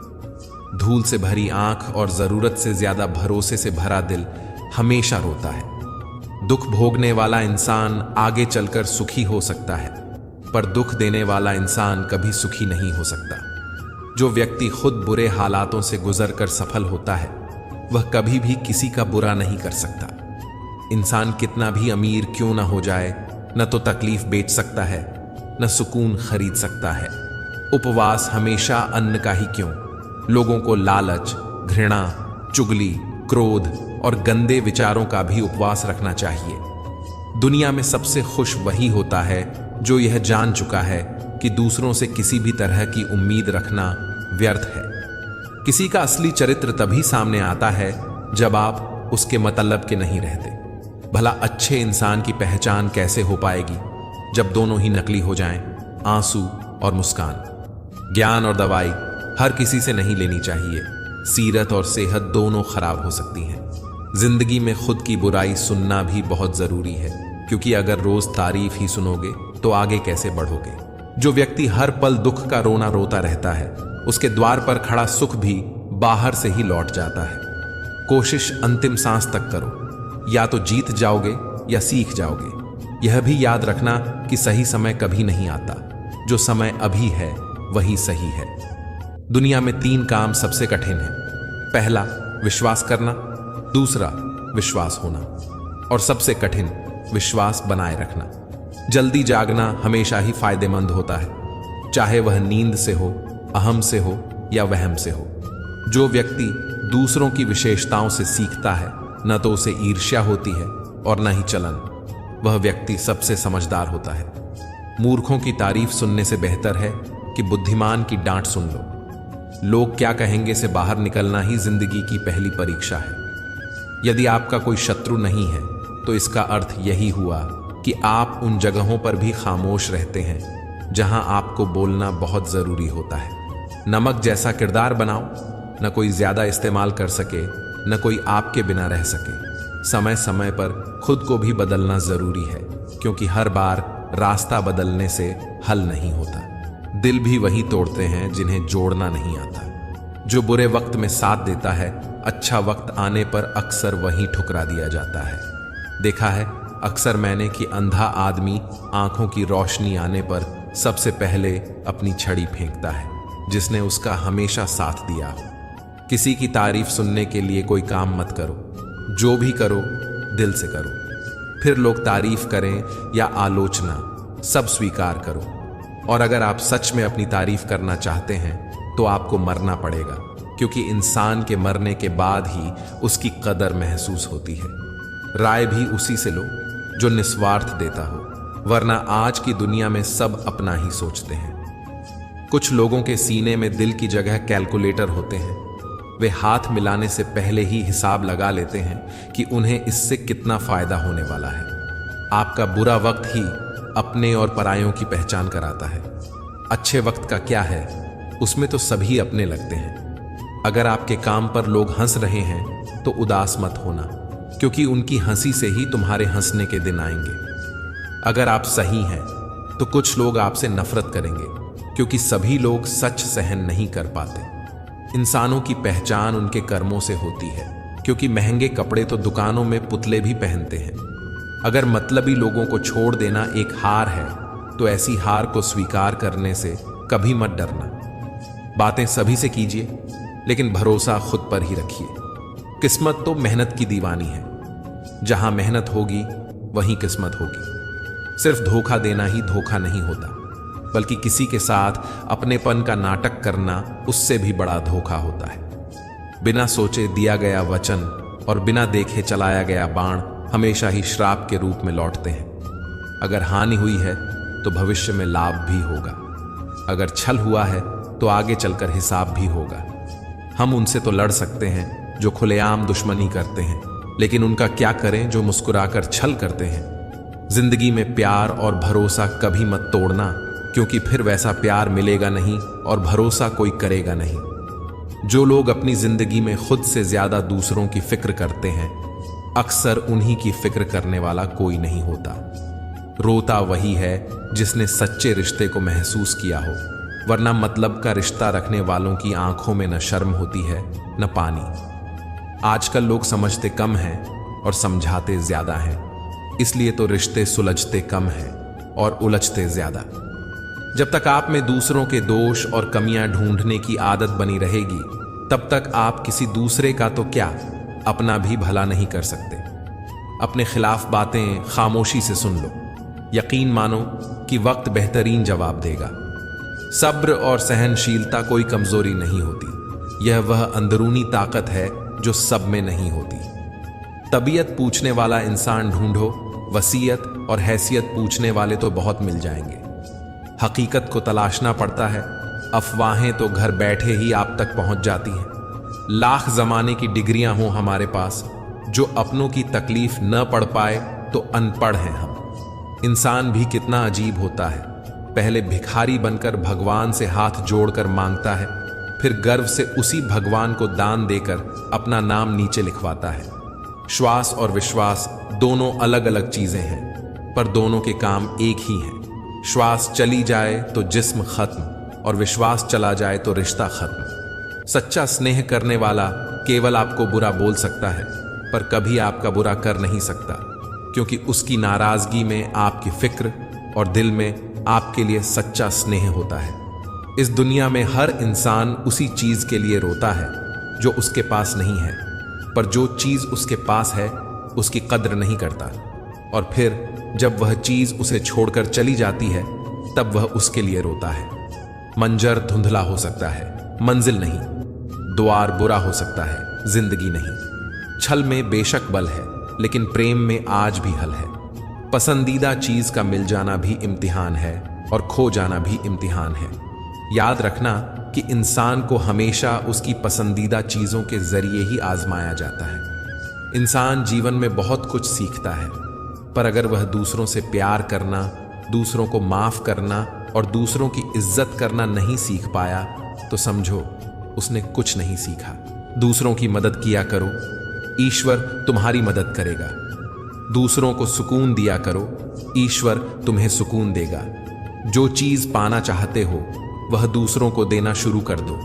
धूल से भरी आंख और जरूरत से ज्यादा भरोसे से भरा दिल हमेशा रोता है। दुख भोगने वाला इंसान आगे चलकर सुखी हो सकता है, पर दुख देने वाला इंसान कभी सुखी नहीं हो सकता। जो व्यक्ति खुद बुरे हालातों से गुजरकर सफल होता है, वह कभी भी किसी का बुरा नहीं कर सकता। इंसान कितना भी अमीर क्यों ना हो जाए, न तो तकलीफ बेच सकता है, न सुकून खरीद सकता है। उपवास हमेशा अन्न का ही क्यों, लोगों को लालच, घृणा, चुगली, क्रोध और गंदे विचारों का भी उपवास रखना चाहिए। दुनिया में सबसे खुश वही होता है जो यह जान चुका है कि दूसरों से किसी भी तरह की उम्मीद रखना व्यर्थ है। किसी का असली चरित्र तभी सामने आता है जब आप उसके मतलब के नहीं रहते। भला अच्छे इंसान की पहचान कैसे हो पाएगी जब दोनों ही नकली हो जाएं, आंसू और मुस्कान। ज्ञान और दवाई हर किसी से नहीं लेनी चाहिए। सीरत और सेहत दोनों खराब हो सकती हैं। जिंदगी में खुद की बुराई सुनना भी बहुत जरूरी है, क्योंकि अगर रोज तारीफ ही सुनोगे तो आगे कैसे बढ़ोगे। जो व्यक्ति हर पल दुख का रोना रोता रहता है, उसके द्वार पर खड़ा सुख भी बाहर से ही लौट जाता है। कोशिश अंतिम सांस तक करो, या तो जीत जाओगे या सीख जाओगे। यह भी याद रखना कि सही समय कभी नहीं आता, जो समय अभी है वही सही है। दुनिया में 3 काम सबसे कठिन है। पहला, विश्वास करना। दूसरा, विश्वास होना। और सबसे कठिन, विश्वास बनाए रखना। जल्दी जागना हमेशा ही फायदेमंद होता है, चाहे वह नींद से हो, अहम से हो या वहम से हो। जो व्यक्ति दूसरों की विशेषताओं से सीखता है, न तो उसे ईर्ष्या होती है और न ही चलन, वह व्यक्ति सबसे समझदार होता है। मूर्खों की तारीफ सुनने से बेहतर है कि बुद्धिमान की डांट सुन लो। लोग क्या कहेंगे से बाहर निकलना ही जिंदगी की पहली परीक्षा है। यदि आपका कोई शत्रु नहीं है, तो इसका अर्थ यही हुआ कि आप उन जगहों पर भी खामोश रहते हैं जहां आपको बोलना बहुत जरूरी होता है। नमक जैसा किरदार बनाओ, न कोई ज्यादा इस्तेमाल कर सके, न कोई आपके बिना रह सके। समय समय पर खुद को भी बदलना जरूरी है, क्योंकि हर बार रास्ता बदलने से हल नहीं होता। दिल भी वही तोड़ते हैं जिन्हें जोड़ना नहीं आता। जो बुरे वक्त में साथ देता है, अच्छा वक्त आने पर अक्सर वहीं ठुकरा दिया जाता है। देखा है अक्सर मैंने कि अंधा आदमी आंखों की रोशनी आने पर सबसे पहले अपनी छड़ी फेंकता है, जिसने उसका हमेशा साथ दिया हो। किसी की तारीफ सुनने के लिए कोई काम मत करो, जो भी करो दिल से करो। फिर लोग तारीफ करें या आलोचना, सब स्वीकार करो। और अगर आप सच में अपनी तारीफ करना चाहते हैं तो आपको मरना पड़ेगा, क्योंकि इंसान के मरने के बाद ही उसकी कदर महसूस होती है। राय भी उसी से लो जो निस्वार्थ देता हो, वरना आज की दुनिया में सब अपना ही सोचते हैं। कुछ लोगों के सीने में दिल की जगह कैलकुलेटर होते हैं। वे हाथ मिलाने से पहले ही हिसाब लगा लेते हैं कि उन्हें इससे कितना फायदा होने वाला है। आपका बुरा वक्त ही अपने और परायों की पहचान कराता है। अच्छे वक्त का क्या है, उसमें तो सभी अपने लगते हैं। अगर आपके काम पर लोग हंस रहे हैं तो उदास मत होना, क्योंकि उनकी हंसी से ही तुम्हारे हंसने के दिन आएंगे। अगर आप सही हैं तो कुछ लोग आपसे नफरत करेंगे, क्योंकि सभी लोग सच सहन नहीं कर पाते। इंसानों की पहचान उनके कर्मों से होती है, क्योंकि महंगे कपड़े तो दुकानों में पुतले भी पहनते हैं। अगर मतलबी लोगों को छोड़ देना एक हार है, तो ऐसी हार को स्वीकार करने से कभी मत डरना। बातें सभी से कीजिए, लेकिन भरोसा खुद पर ही रखिए। किस्मत तो मेहनत की दीवानी है। जहां मेहनत होगी वहीं किस्मत होगी। सिर्फ धोखा देना ही धोखा नहीं होता, बल्कि किसी के साथ अपनेपन का नाटक करना उससे भी बड़ा धोखा होता है। बिना सोचे दिया गया वचन और बिना देखे चलाया गया बाण हमेशा ही श्राप के रूप में लौटते हैं। अगर हानि हुई है तो भविष्य में लाभ भी होगा। अगर छल हुआ है तो आगे चलकर हिसाब भी होगा। हम उनसे तो लड़ सकते हैं जो खुलेआम दुश्मनी करते हैं, लेकिन उनका क्या करें जो मुस्कुराकर छल करते हैं। जिंदगी में प्यार और भरोसा कभी मत तोड़ना, क्योंकि फिर वैसा प्यार मिलेगा नहीं और भरोसा कोई करेगा नहीं। जो लोग अपनी जिंदगी में खुद से ज्यादा दूसरों की फिक्र करते हैं, अक्सर उन्हीं की फिक्र करने वाला कोई नहीं होता। रोता वही है जिसने सच्चे रिश्ते को महसूस किया हो, वरना मतलब का रिश्ता रखने वालों की आंखों में न शर्म होती है न पानी। आजकल लोग समझते कम हैं और समझाते ज्यादा हैं, इसलिए तो रिश्ते सुलझते कम हैं और उलझते ज्यादा। जब तक आप में दूसरों के दोष और कमियां ढूंढने की आदत बनी रहेगी, तब तक आप किसी दूसरे का तो क्या, अपना भी भला नहीं कर सकते। अपने खिलाफ बातें खामोशी से सुन लो। यकीन मानो कि वक्त बेहतरीन जवाब देगा। सब्र और सहनशीलता कोई कमजोरी नहीं होती, यह वह अंदरूनी ताकत है जो सब में नहीं होती। तबीयत पूछने वाला इंसान ढूंढो, वसीयत और हैसियत पूछने वाले तो बहुत मिल जाएंगे। हकीकत को तलाशना पड़ता है, अफवाहें तो घर बैठे ही आप तक पहुंच जाती हैं। लाख जमाने की डिग्रियां हों हमारे पास, जो अपनों की तकलीफ न पढ़ पाए तो अनपढ़ हैं हम। इंसान भी कितना अजीब होता है। पहले भिखारी बनकर भगवान से हाथ जोड़कर मांगता है, फिर गर्व से उसी भगवान को दान देकर अपना नाम नीचे लिखवाता है। श्वास और विश्वास दोनों अलग अलग चीजें हैं, पर दोनों के काम एक ही हैं। श्वास चली जाए तो जिस्म खत्म, और विश्वास चला जाए तो रिश्ता खत्म। सच्चा स्नेह करने वाला केवल आपको बुरा बोल सकता है, पर कभी आपका बुरा कर नहीं सकता, क्योंकि उसकी नाराजगी में आपकी फिक्र और दिल में आपके लिए सच्चा स्नेह होता है। इस दुनिया में हर इंसान उसी चीज के लिए रोता है जो उसके पास नहीं है, पर जो चीज उसके पास है उसकी कद्र नहीं करता, और फिर जब वह चीज उसे छोड़कर चली जाती है तब वह उसके लिए रोता है। मंजर धुंधला हो सकता है, मंजिल नहीं। द्वार बुरा हो सकता है, जिंदगी नहीं। छल में बेशक बल है, लेकिन प्रेम में आज भी हल है। पसंदीदा चीज का मिल जाना भी इम्तिहान है और खो जाना भी इम्तिहान है। याद रखना कि इंसान को हमेशा उसकी पसंदीदा चीजों के जरिए ही आजमाया जाता है। इंसान जीवन में बहुत कुछ सीखता है, पर अगर वह दूसरों से प्यार करना, दूसरों को माफ करना और दूसरों की इज्जत करना नहीं सीख पाया, तो समझो उसने कुछ नहीं सीखा। दूसरों की मदद किया करो, ईश्वर तुम्हारी मदद करेगा। दूसरों को सुकून दिया करो, ईश्वर तुम्हें सुकून देगा। जो चीज पाना चाहते हो वह दूसरों को देना शुरू कर दो,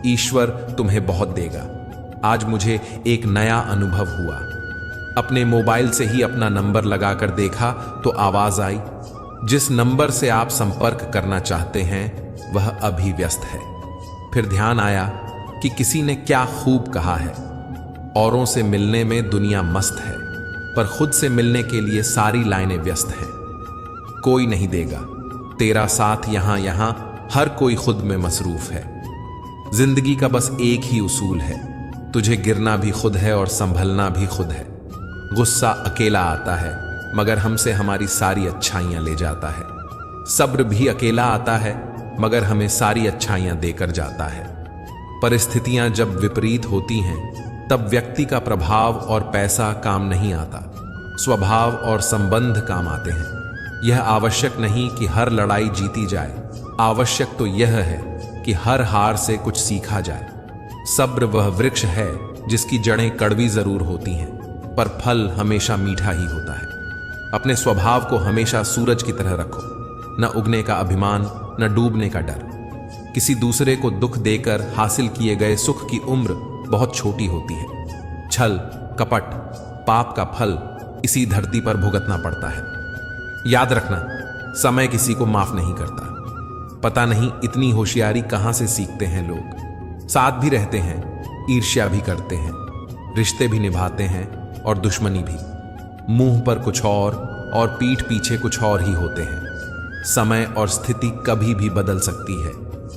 ईश्वर तुम्हें बहुत देगा। आज मुझे एक नया अनुभव हुआ। अपने मोबाइल से ही अपना नंबर लगाकर देखा तो आवाज आई, जिस नंबर से आप संपर्क करना चाहते हैं वह अभी व्यस्त है। फिर ध्यान आया कि किसी ने क्या खूब कहा है, औरों से मिलने में दुनिया मस्त है, पर खुद से मिलने के लिए सारी लाइनें व्यस्त हैं। कोई नहीं देगा तेरा साथ यहां यहां, हर कोई खुद में मसरूफ है। जिंदगी का बस एक ही उसूल है, तुझे गिरना भी खुद है और संभलना भी खुद है। गुस्सा अकेला आता है, मगर हमसे हमारी सारी अच्छाइयां ले जाता है। सब्र भी अकेला आता है, मगर हमें सारी अच्छाइयां देकर जाता है। परिस्थितियां जब विपरीत होती हैं, तब व्यक्ति का प्रभाव और पैसा काम नहीं आता, स्वभाव और संबंध काम आते हैं। यह आवश्यक नहीं कि हर लड़ाई जीती जाए, आवश्यक तो यह है कि हर हार से कुछ सीखा जाए। सब्र वह वृक्ष है जिसकी जड़ें कड़वी जरूर होती हैं, पर फल हमेशा मीठा ही होता है। अपने स्वभाव को हमेशा सूरज की तरह रखो, न उगने का अभिमान, न डूबने का डर। किसी दूसरे को दुख देकर हासिल किए गए सुख की उम्र बहुत छोटी होती है। छल, कपट, पाप का फल इसी धरती पर भुगतना पड़ता है। याद रखना, समय किसी को माफ नहीं करता। पता नहीं इतनी होशियारी कहां से सीखते हैं लोग। साथ भी रहते हैं, ईर्ष्या भी करते हैं, रिश्ते भी निभाते हैं और दुश्मनी भी। मुंह पर कुछ और पीठ पीछे कुछ और ही होते हैं। समय और स्थिति कभी भी बदल सकती है,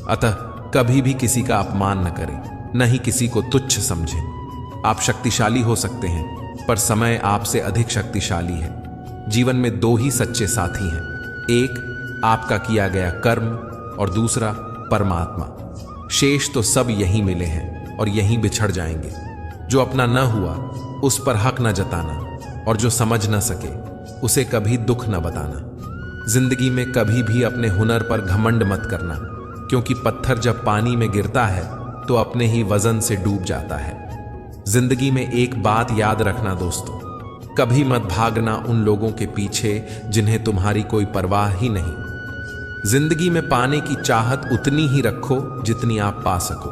अतः कभी भी किसी का अपमान न करें, न ही किसी को तुच्छ समझें। आप शक्तिशाली हो सकते हैं, पर समय आपसे अधिक शक्तिशाली है। जीवन में दो ही सच्चे साथी हैं, एक आपका किया गया कर्म और दूसरा परमात्मा। शेष तो सब यहीं मिले हैं और यहीं बिछड़ जाएंगे। जो अपना न हुआ उस पर हक न जताना, और जो समझ न सके उसे कभी दुख न बताना। जिंदगी में कभी भी अपने हुनर पर घमंड मत करना, क्योंकि पत्थर जब पानी में गिरता है तो अपने ही वजन से डूब जाता है। जिंदगी में एक बात याद रखना दोस्तों, कभी मत भागना उन लोगों के पीछे जिन्हें तुम्हारी कोई परवाह ही नहीं। जिंदगी में पाने की चाहत उतनी ही रखो जितनी आप पा सको,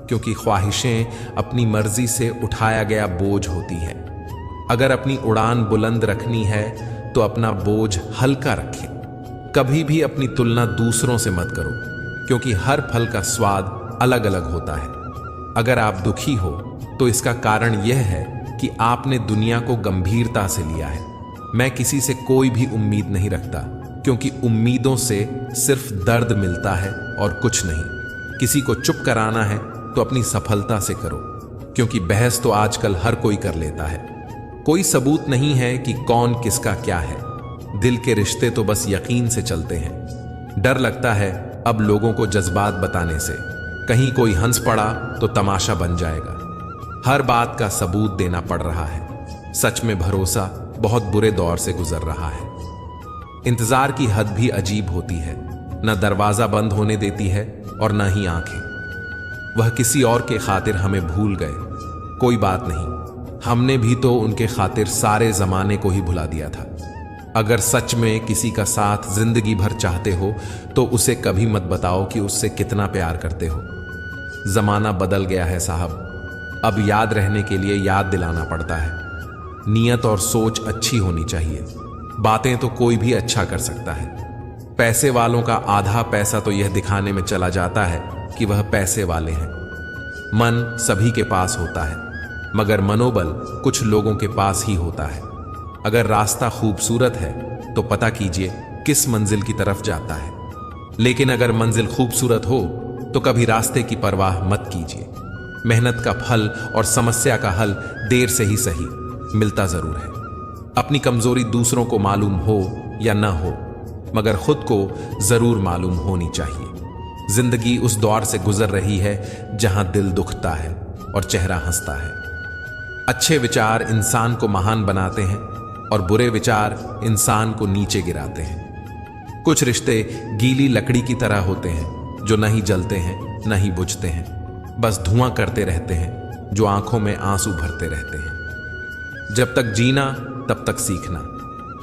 क्योंकि ख्वाहिशें अपनी मर्जी से उठाया गया बोझ होती है। अगर अपनी उड़ान बुलंद रखनी है तो अपना बोझ हल्का रखें। कभी भी अपनी तुलना दूसरों से मत करो, क्योंकि हर फल का स्वाद अलग अलग होता है। अगर आप दुखी हो तो इसका कारण यह है कि आपने दुनिया को गंभीरता से लिया है। मैं किसी से कोई भी उम्मीद नहीं रखता, क्योंकि उम्मीदों से सिर्फ दर्द मिलता है और कुछ नहीं। किसी को चुप कराना है तो अपनी सफलता से करो, क्योंकि बहस तो आजकल हर कोई कर लेता है। कोई सबूत नहीं है कि कौन किसका क्या है। दिल के रिश्ते तो बस यकीन से चलते हैं। डर लगता है अब लोगों को जज्बात बताने से, कहीं कोई हंस पड़ा तो तमाशा बन जाएगा। हर बात का सबूत देना पड़ रहा है। सच में भरोसा बहुत बुरे दौर से गुजर रहा है। इंतजार की हद भी अजीब होती है, न दरवाजा बंद होने देती है और न ही आंखें। वह किसी और के खातिर हमें भूल गए, कोई बात नहीं, हमने भी तो उनके खातिर सारे जमाने को ही भुला दिया था। अगर सच में किसी का साथ जिंदगी भर चाहते हो तो उसे कभी मत बताओ कि उससे कितना प्यार करते हो। जमाना बदल गया है साहब, अब याद रहने के लिए याद दिलाना पड़ता है। नियत और सोच अच्छी होनी चाहिए। बातें तो कोई भी अच्छा कर सकता है। पैसे वालों का आधा पैसा तो यह दिखाने में चला जाता है कि वह पैसे वाले हैं। मन सभी के पास होता है, मगर मनोबल कुछ लोगों के पास ही होता है। अगर रास्ता खूबसूरत है तो पता कीजिए किस मंजिल की तरफ जाता है, लेकिन अगर मंजिल खूबसूरत हो तो कभी रास्ते की परवाह मत कीजिए। मेहनत का फल और समस्या का हल देर से ही सही मिलता जरूर है। अपनी कमजोरी दूसरों को मालूम हो या न हो, मगर खुद को जरूर मालूम होनी चाहिए। जिंदगी उस दौर से गुजर रही है जहां दिल दुखता है और चेहरा हंसता है। अच्छे विचार इंसान को महान बनाते हैं और बुरे विचार इंसान को नीचे गिराते हैं। कुछ रिश्ते गीली लकड़ी की तरह होते हैं, जो न ही जलते हैं न ही बुझते हैं, बस धुआं करते रहते हैं, जो आंखों में आंसू भरते रहते हैं। जब तक जीना तब तक सीखना।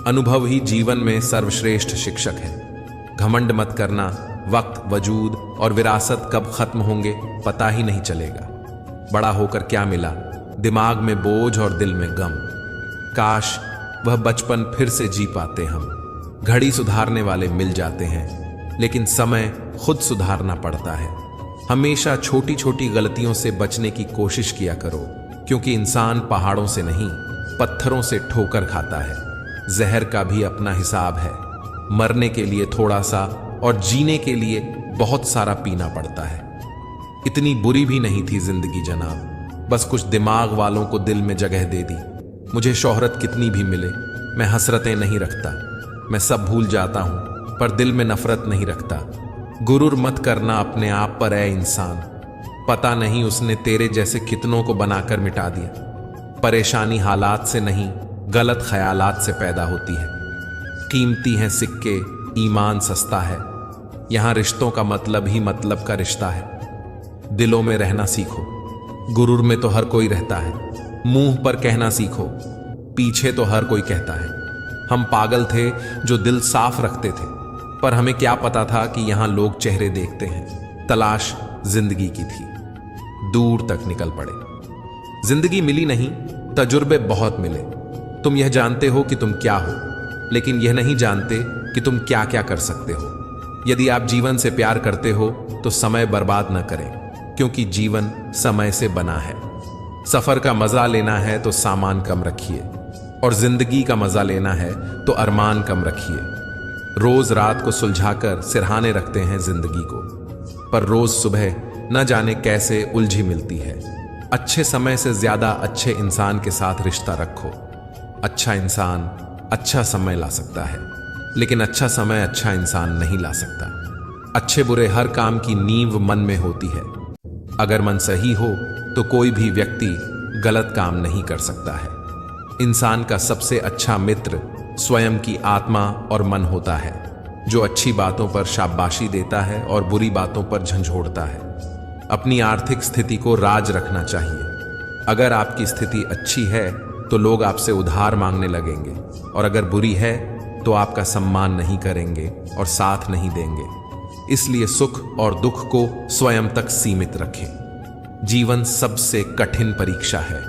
अनुभव ही जीवन में सर्वश्रेष्ठ शिक्षक है। घमंड मत करना, वक्त, वजूद और विरासत कब खत्म होंगे पता ही नहीं चलेगा। बड़ा होकर क्या मिला, दिमाग में बोझ और दिल में गम। काश वह बचपन फिर से जी पाते हम। घड़ी सुधारने वाले मिल जाते हैं, लेकिन समय खुद सुधारना पड़ता है। हमेशा छोटी छोटी गलतियों से बचने की कोशिश किया करो, क्योंकि इंसान पहाड़ों से नहीं पत्थरों से ठोकर खाता है। जहर का भी अपना हिसाब है। मरने के लिए थोड़ा सा और जीने के लिए बहुत सारा पीना पड़ता है। इतनी बुरी भी नहीं थी जिंदगी जनाब, बस कुछ दिमाग वालों को दिल में जगह दे दी। मुझे शोहरत कितनी भी मिले, मैं हसरतें नहीं रखता। मैं सब भूल जाता हूं, पर दिल में नफरत नहीं रखता। गुरूर मत करना अपने आप पर ऐ इंसान, पता नहीं उसने तेरे जैसे कितनों को बनाकर मिटा दिया। परेशानी हालात से नहीं, गलत ख्यालात से पैदा होती है। कीमती हैं सिक्के, ईमान सस्ता है। यहां रिश्तों का मतलब ही मतलब का रिश्ता है। दिलों में रहना सीखो, गुरूर में तो हर कोई रहता है, मुंह पर कहना सीखो, पीछे तो हर कोई कहता है। हम पागल थे जो दिल साफ रखते थे, पर हमें क्या पता था कि यहां लोग चेहरे देखते हैं। तलाश जिंदगी की थी, दूर तक निकल पड़े। जिंदगी मिली नहीं, तजुर्बे बहुत मिले। तुम यह जानते हो कि तुम क्या हो, लेकिन यह नहीं जानते कि तुम क्या क्या कर सकते हो। यदि आप जीवन से प्यार करते हो तो समय बर्बाद न करें, क्योंकि जीवन समय से बना है। सफर का मजा लेना है तो सामान कम रखिए, और जिंदगी का मजा लेना है तो अरमान कम रखिए। रोज रात को सुलझाकर सिरहाने रखते हैं जिंदगी को, पर रोज सुबह न जाने कैसे उलझी मिलती है। अच्छे समय से ज्यादा अच्छे इंसान के साथ रिश्ता रखो। अच्छा इंसान अच्छा समय ला सकता है, लेकिन अच्छा समय अच्छा इंसान नहीं ला सकता। अच्छे बुरे हर काम की नींव मन में होती है। अगर मन सही हो तो कोई भी व्यक्ति गलत काम नहीं कर सकता है। इंसान का सबसे अच्छा मित्र स्वयं की आत्मा और मन होता है, जो अच्छी बातों पर शाबाशी देता है और बुरी बातों पर झंझोड़ता है। अपनी आर्थिक स्थिति को राज रखना चाहिए। अगर आपकी स्थिति अच्छी है तो लोग आपसे उधार मांगने लगेंगे, और अगर बुरी है तो आपका सम्मान नहीं करेंगे और साथ नहीं देंगे। इसलिए सुख और दुख को स्वयं तक सीमित रखें। जीवन सबसे कठिन परीक्षा है।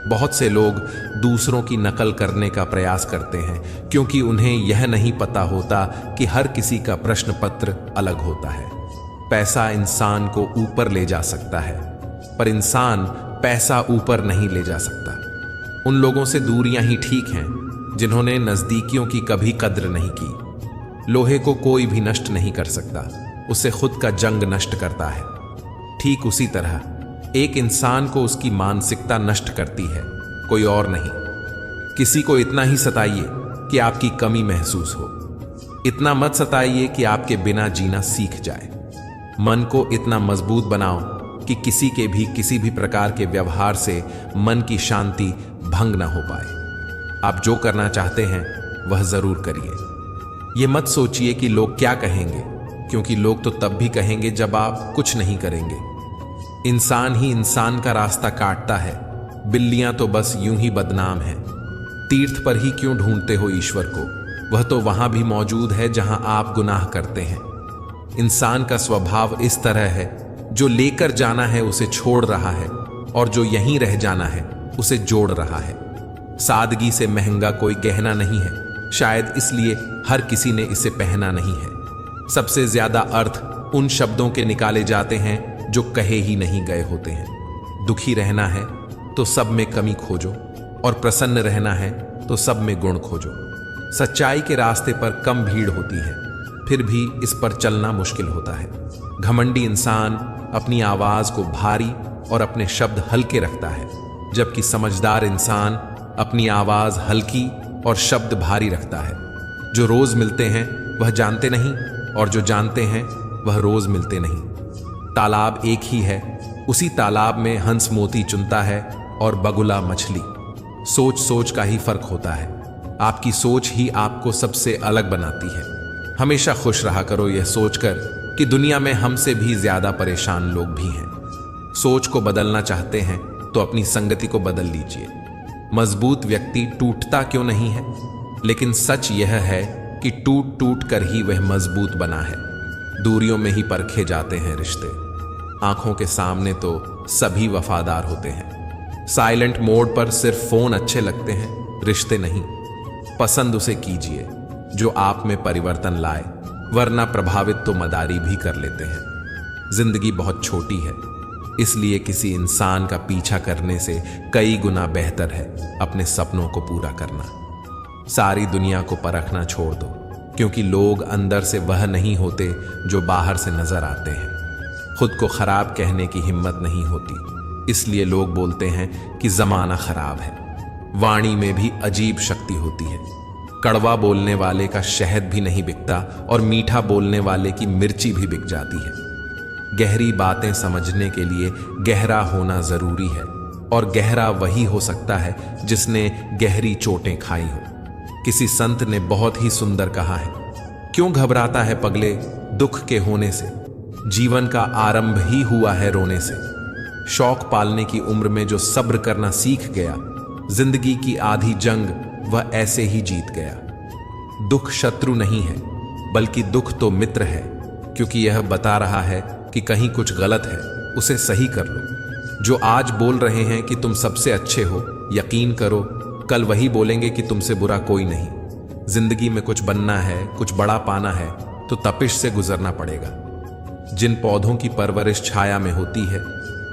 बहुत से लोग दूसरों की नकल करने का प्रयास करते हैं, क्योंकि उन्हें यह नहीं पता होता कि हर किसी का प्रश्न पत्र अलग होता है। पैसा इंसान को ऊपर ले जा सकता है, पर इंसान पैसा ऊपर नहीं ले जा सकता। उन लोगों से दूरियां ही ठीक हैं जिन्होंने नजदीकियों की कभी कद्र नहीं की। लोहे को कोई भी नष्ट नहीं कर सकता, उसे खुद का जंग नष्ट करता है। ठीक उसी तरह एक इंसान को उसकी मानसिकता नष्ट करती है, कोई और नहीं। किसी को इतना ही सताइए कि आपकी कमी महसूस हो, इतना मत सताइए कि आपके बिना जीना सीख जाए। मन को इतना मजबूत बनाओ कि किसी के भी किसी भी प्रकार के व्यवहार से मन की शांति भंग न हो पाए। आप जो करना चाहते हैं वह जरूर करिए। ये मत सोचिए कि लोग क्या कहेंगे, क्योंकि लोग तो तब भी कहेंगे जब आप कुछ नहीं करेंगे। इंसान ही इंसान का रास्ता काटता है, बिल्लियां तो बस यूं ही बदनाम हैं। तीर्थ पर ही क्यों ढूंढते हो ईश्वर को, वह तो वहां भी मौजूद है जहां आप गुनाह करते हैं। इंसान का स्वभाव इस तरह है, जो लेकर जाना है उसे छोड़ रहा है, और जो यहीं रह जाना है उसे जोड़ रहा है। सादगी से महंगा कोई गहना नहीं है, शायद इसलिए हर किसी ने इसे पहना नहीं है। सबसे ज्यादा अर्थ उन शब्दों के निकाले जाते हैं जो कहे ही नहीं गए होते हैं। दुखी रहना है तो सब में कमी खोजो, और प्रसन्न रहना है तो सब में गुण खोजो। सच्चाई के रास्ते पर कम भीड़ होती है, फिर भी इस पर चलना मुश्किल होता है। घमंडी इंसान अपनी आवाज को भारी और अपने शब्द हल्के रखता है, जबकि समझदार इंसान अपनी आवाज हल्की और शब्द भारी रखता है। जो रोज मिलते हैं वह जानते नहीं, और जो जानते हैं वह रोज मिलते नहीं। तालाब एक ही है, उसी तालाब में हंस मोती चुनता है और बगुला मछली। सोच सोच का ही फर्क होता है। आपकी सोच ही आपको सबसे अलग बनाती है। हमेशा खुश रहा करो यह सोचकर कि दुनिया में हमसे भी ज्यादा परेशान लोग भी हैं। सोच को बदलना चाहते हैं तो अपनी संगति को बदल लीजिए। मजबूत व्यक्ति टूटता क्यों नहीं है, लेकिन सच यह है कि टूट टूट कर ही वह मजबूत बना है। दूरियों में ही परखे जाते हैं रिश्ते, आंखों के सामने तो सभी वफादार होते हैं। साइलेंट मोड पर सिर्फ फोन अच्छे लगते हैं, रिश्ते नहीं। पसंद उसे कीजिए जो आप में परिवर्तन लाए, वरना प्रभावित तो मदारी भी कर लेते हैं। जिंदगी बहुत छोटी है, इसलिए किसी इंसान का पीछा करने से कई गुना बेहतर है अपने सपनों को पूरा करना। सारी दुनिया को परखना छोड़ दो, क्योंकि लोग अंदर से वह नहीं होते जो बाहर से नजर आते हैं। खुद को खराब कहने की हिम्मत नहीं होती, इसलिए लोग बोलते हैं कि जमाना खराब है। वाणी में भी अजीब शक्ति होती है। कड़वा बोलने वाले का शहद भी नहीं बिकता, और मीठा बोलने वाले की मिर्ची भी बिक जाती है। गहरी बातें समझने के लिए गहरा होना जरूरी है, और गहरा वही हो सकता है जिसने गहरी चोटें खाई हो। किसी संत ने बहुत ही सुंदर कहा है, क्यों घबराता है पगले दुख के होने से, जीवन का आरंभ ही हुआ है रोने से। शौक पालने की उम्र में जो सब्र करना सीख गया, जिंदगी की आधी जंग वह ऐसे ही जीत गया। दुख शत्रु नहीं है, बल्कि दुख तो मित्र है, क्योंकि यह बता रहा है कि कहीं कुछ गलत है, उसे सही कर लो। जो आज बोल रहे हैं कि तुम सबसे अच्छे हो, यकीन करो कल वही बोलेंगे कि तुमसे बुरा कोई नहीं। जिंदगी में कुछ बनना है, कुछ बड़ा पाना है, तो तपिश से गुजरना पड़ेगा। जिन पौधों की परवरिश छाया में होती है,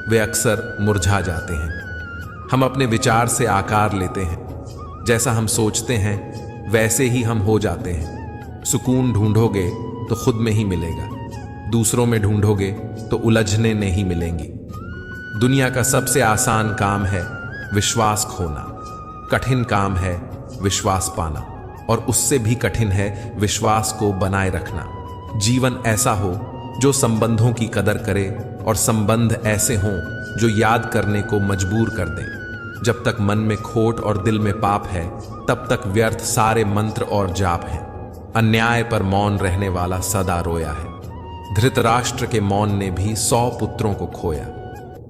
वे अक्सर मुरझा जाते हैं। हम अपने विचार से आकार लेते हैं, जैसा हम सोचते हैं वैसे ही हम हो जाते हैं। सुकून ढूंढोगे तो खुद में ही मिलेगा, दूसरों में ढूंढोगे तो उलझने नहीं मिलेंगी। दुनिया का सबसे आसान काम है विश्वास खोना, कठिन काम है विश्वास पाना, और उससे भी कठिन है विश्वास को बनाए रखना। जीवन ऐसा हो जो संबंधों की कदर करे, और संबंध ऐसे हों जो याद करने को मजबूर कर दें। जब तक मन में खोट और दिल में पाप है, तब तक व्यर्थ सारे मंत्र और जाप हैं। अन्याय पर मौन रहने वाला सदा रोया है। धृतराष्ट्र के मौन ने भी 100 पुत्रों को खोया।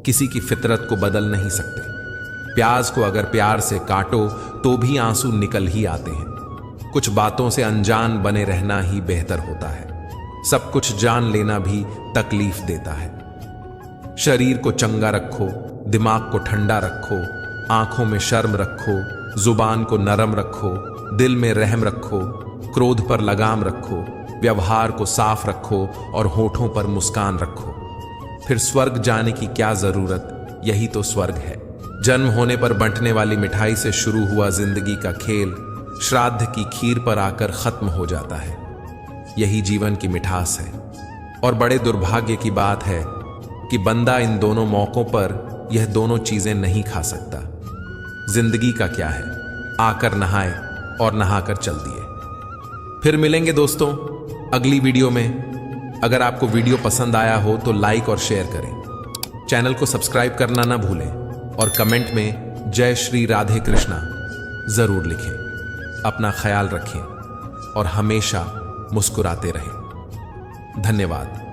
किसी की फितरत को बदल नहीं सकते। प्याज को अगर प्यार से काटो तो भी आंसू निकल ही आते हैं। कुछ बातों से अनजान बने रहना ही बेहतर होता है। सब कुछ जान लेना भी तकलीफ देता है। शरीर को चंगा रखो, दिमाग को ठंडा रखो, आंखों में शर्म रखो, जुबान को नरम रखो, दिल में रहम रखो, क्रोध पर लगाम रखो, व्यवहार को साफ रखो और होठों पर मुस्कान रखो। फिर स्वर्ग जाने की क्या जरूरत, यही तो स्वर्ग है। जन्म होने पर बंटने वाली मिठाई से शुरू हुआ जिंदगी का खेल श्राद्ध की खीर पर आकर खत्म हो जाता है। यही जीवन की मिठास है। और बड़े दुर्भाग्य की बात है कि बंदा इन दोनों मौकों पर यह दोनों चीजें नहीं खा सकता। जिंदगी का क्या है, आकर नहाए और नहाकर चल दिए। फिर मिलेंगे दोस्तों अगली वीडियो में। अगर आपको वीडियो पसंद आया हो तो लाइक और शेयर करें। चैनल को सब्सक्राइब करना ना भूलें और कमेंट में जय श्री राधे कृष्णा जरूर लिखें। अपना ख्याल रखें और हमेशा मुस्कुराते रहें। धन्यवाद।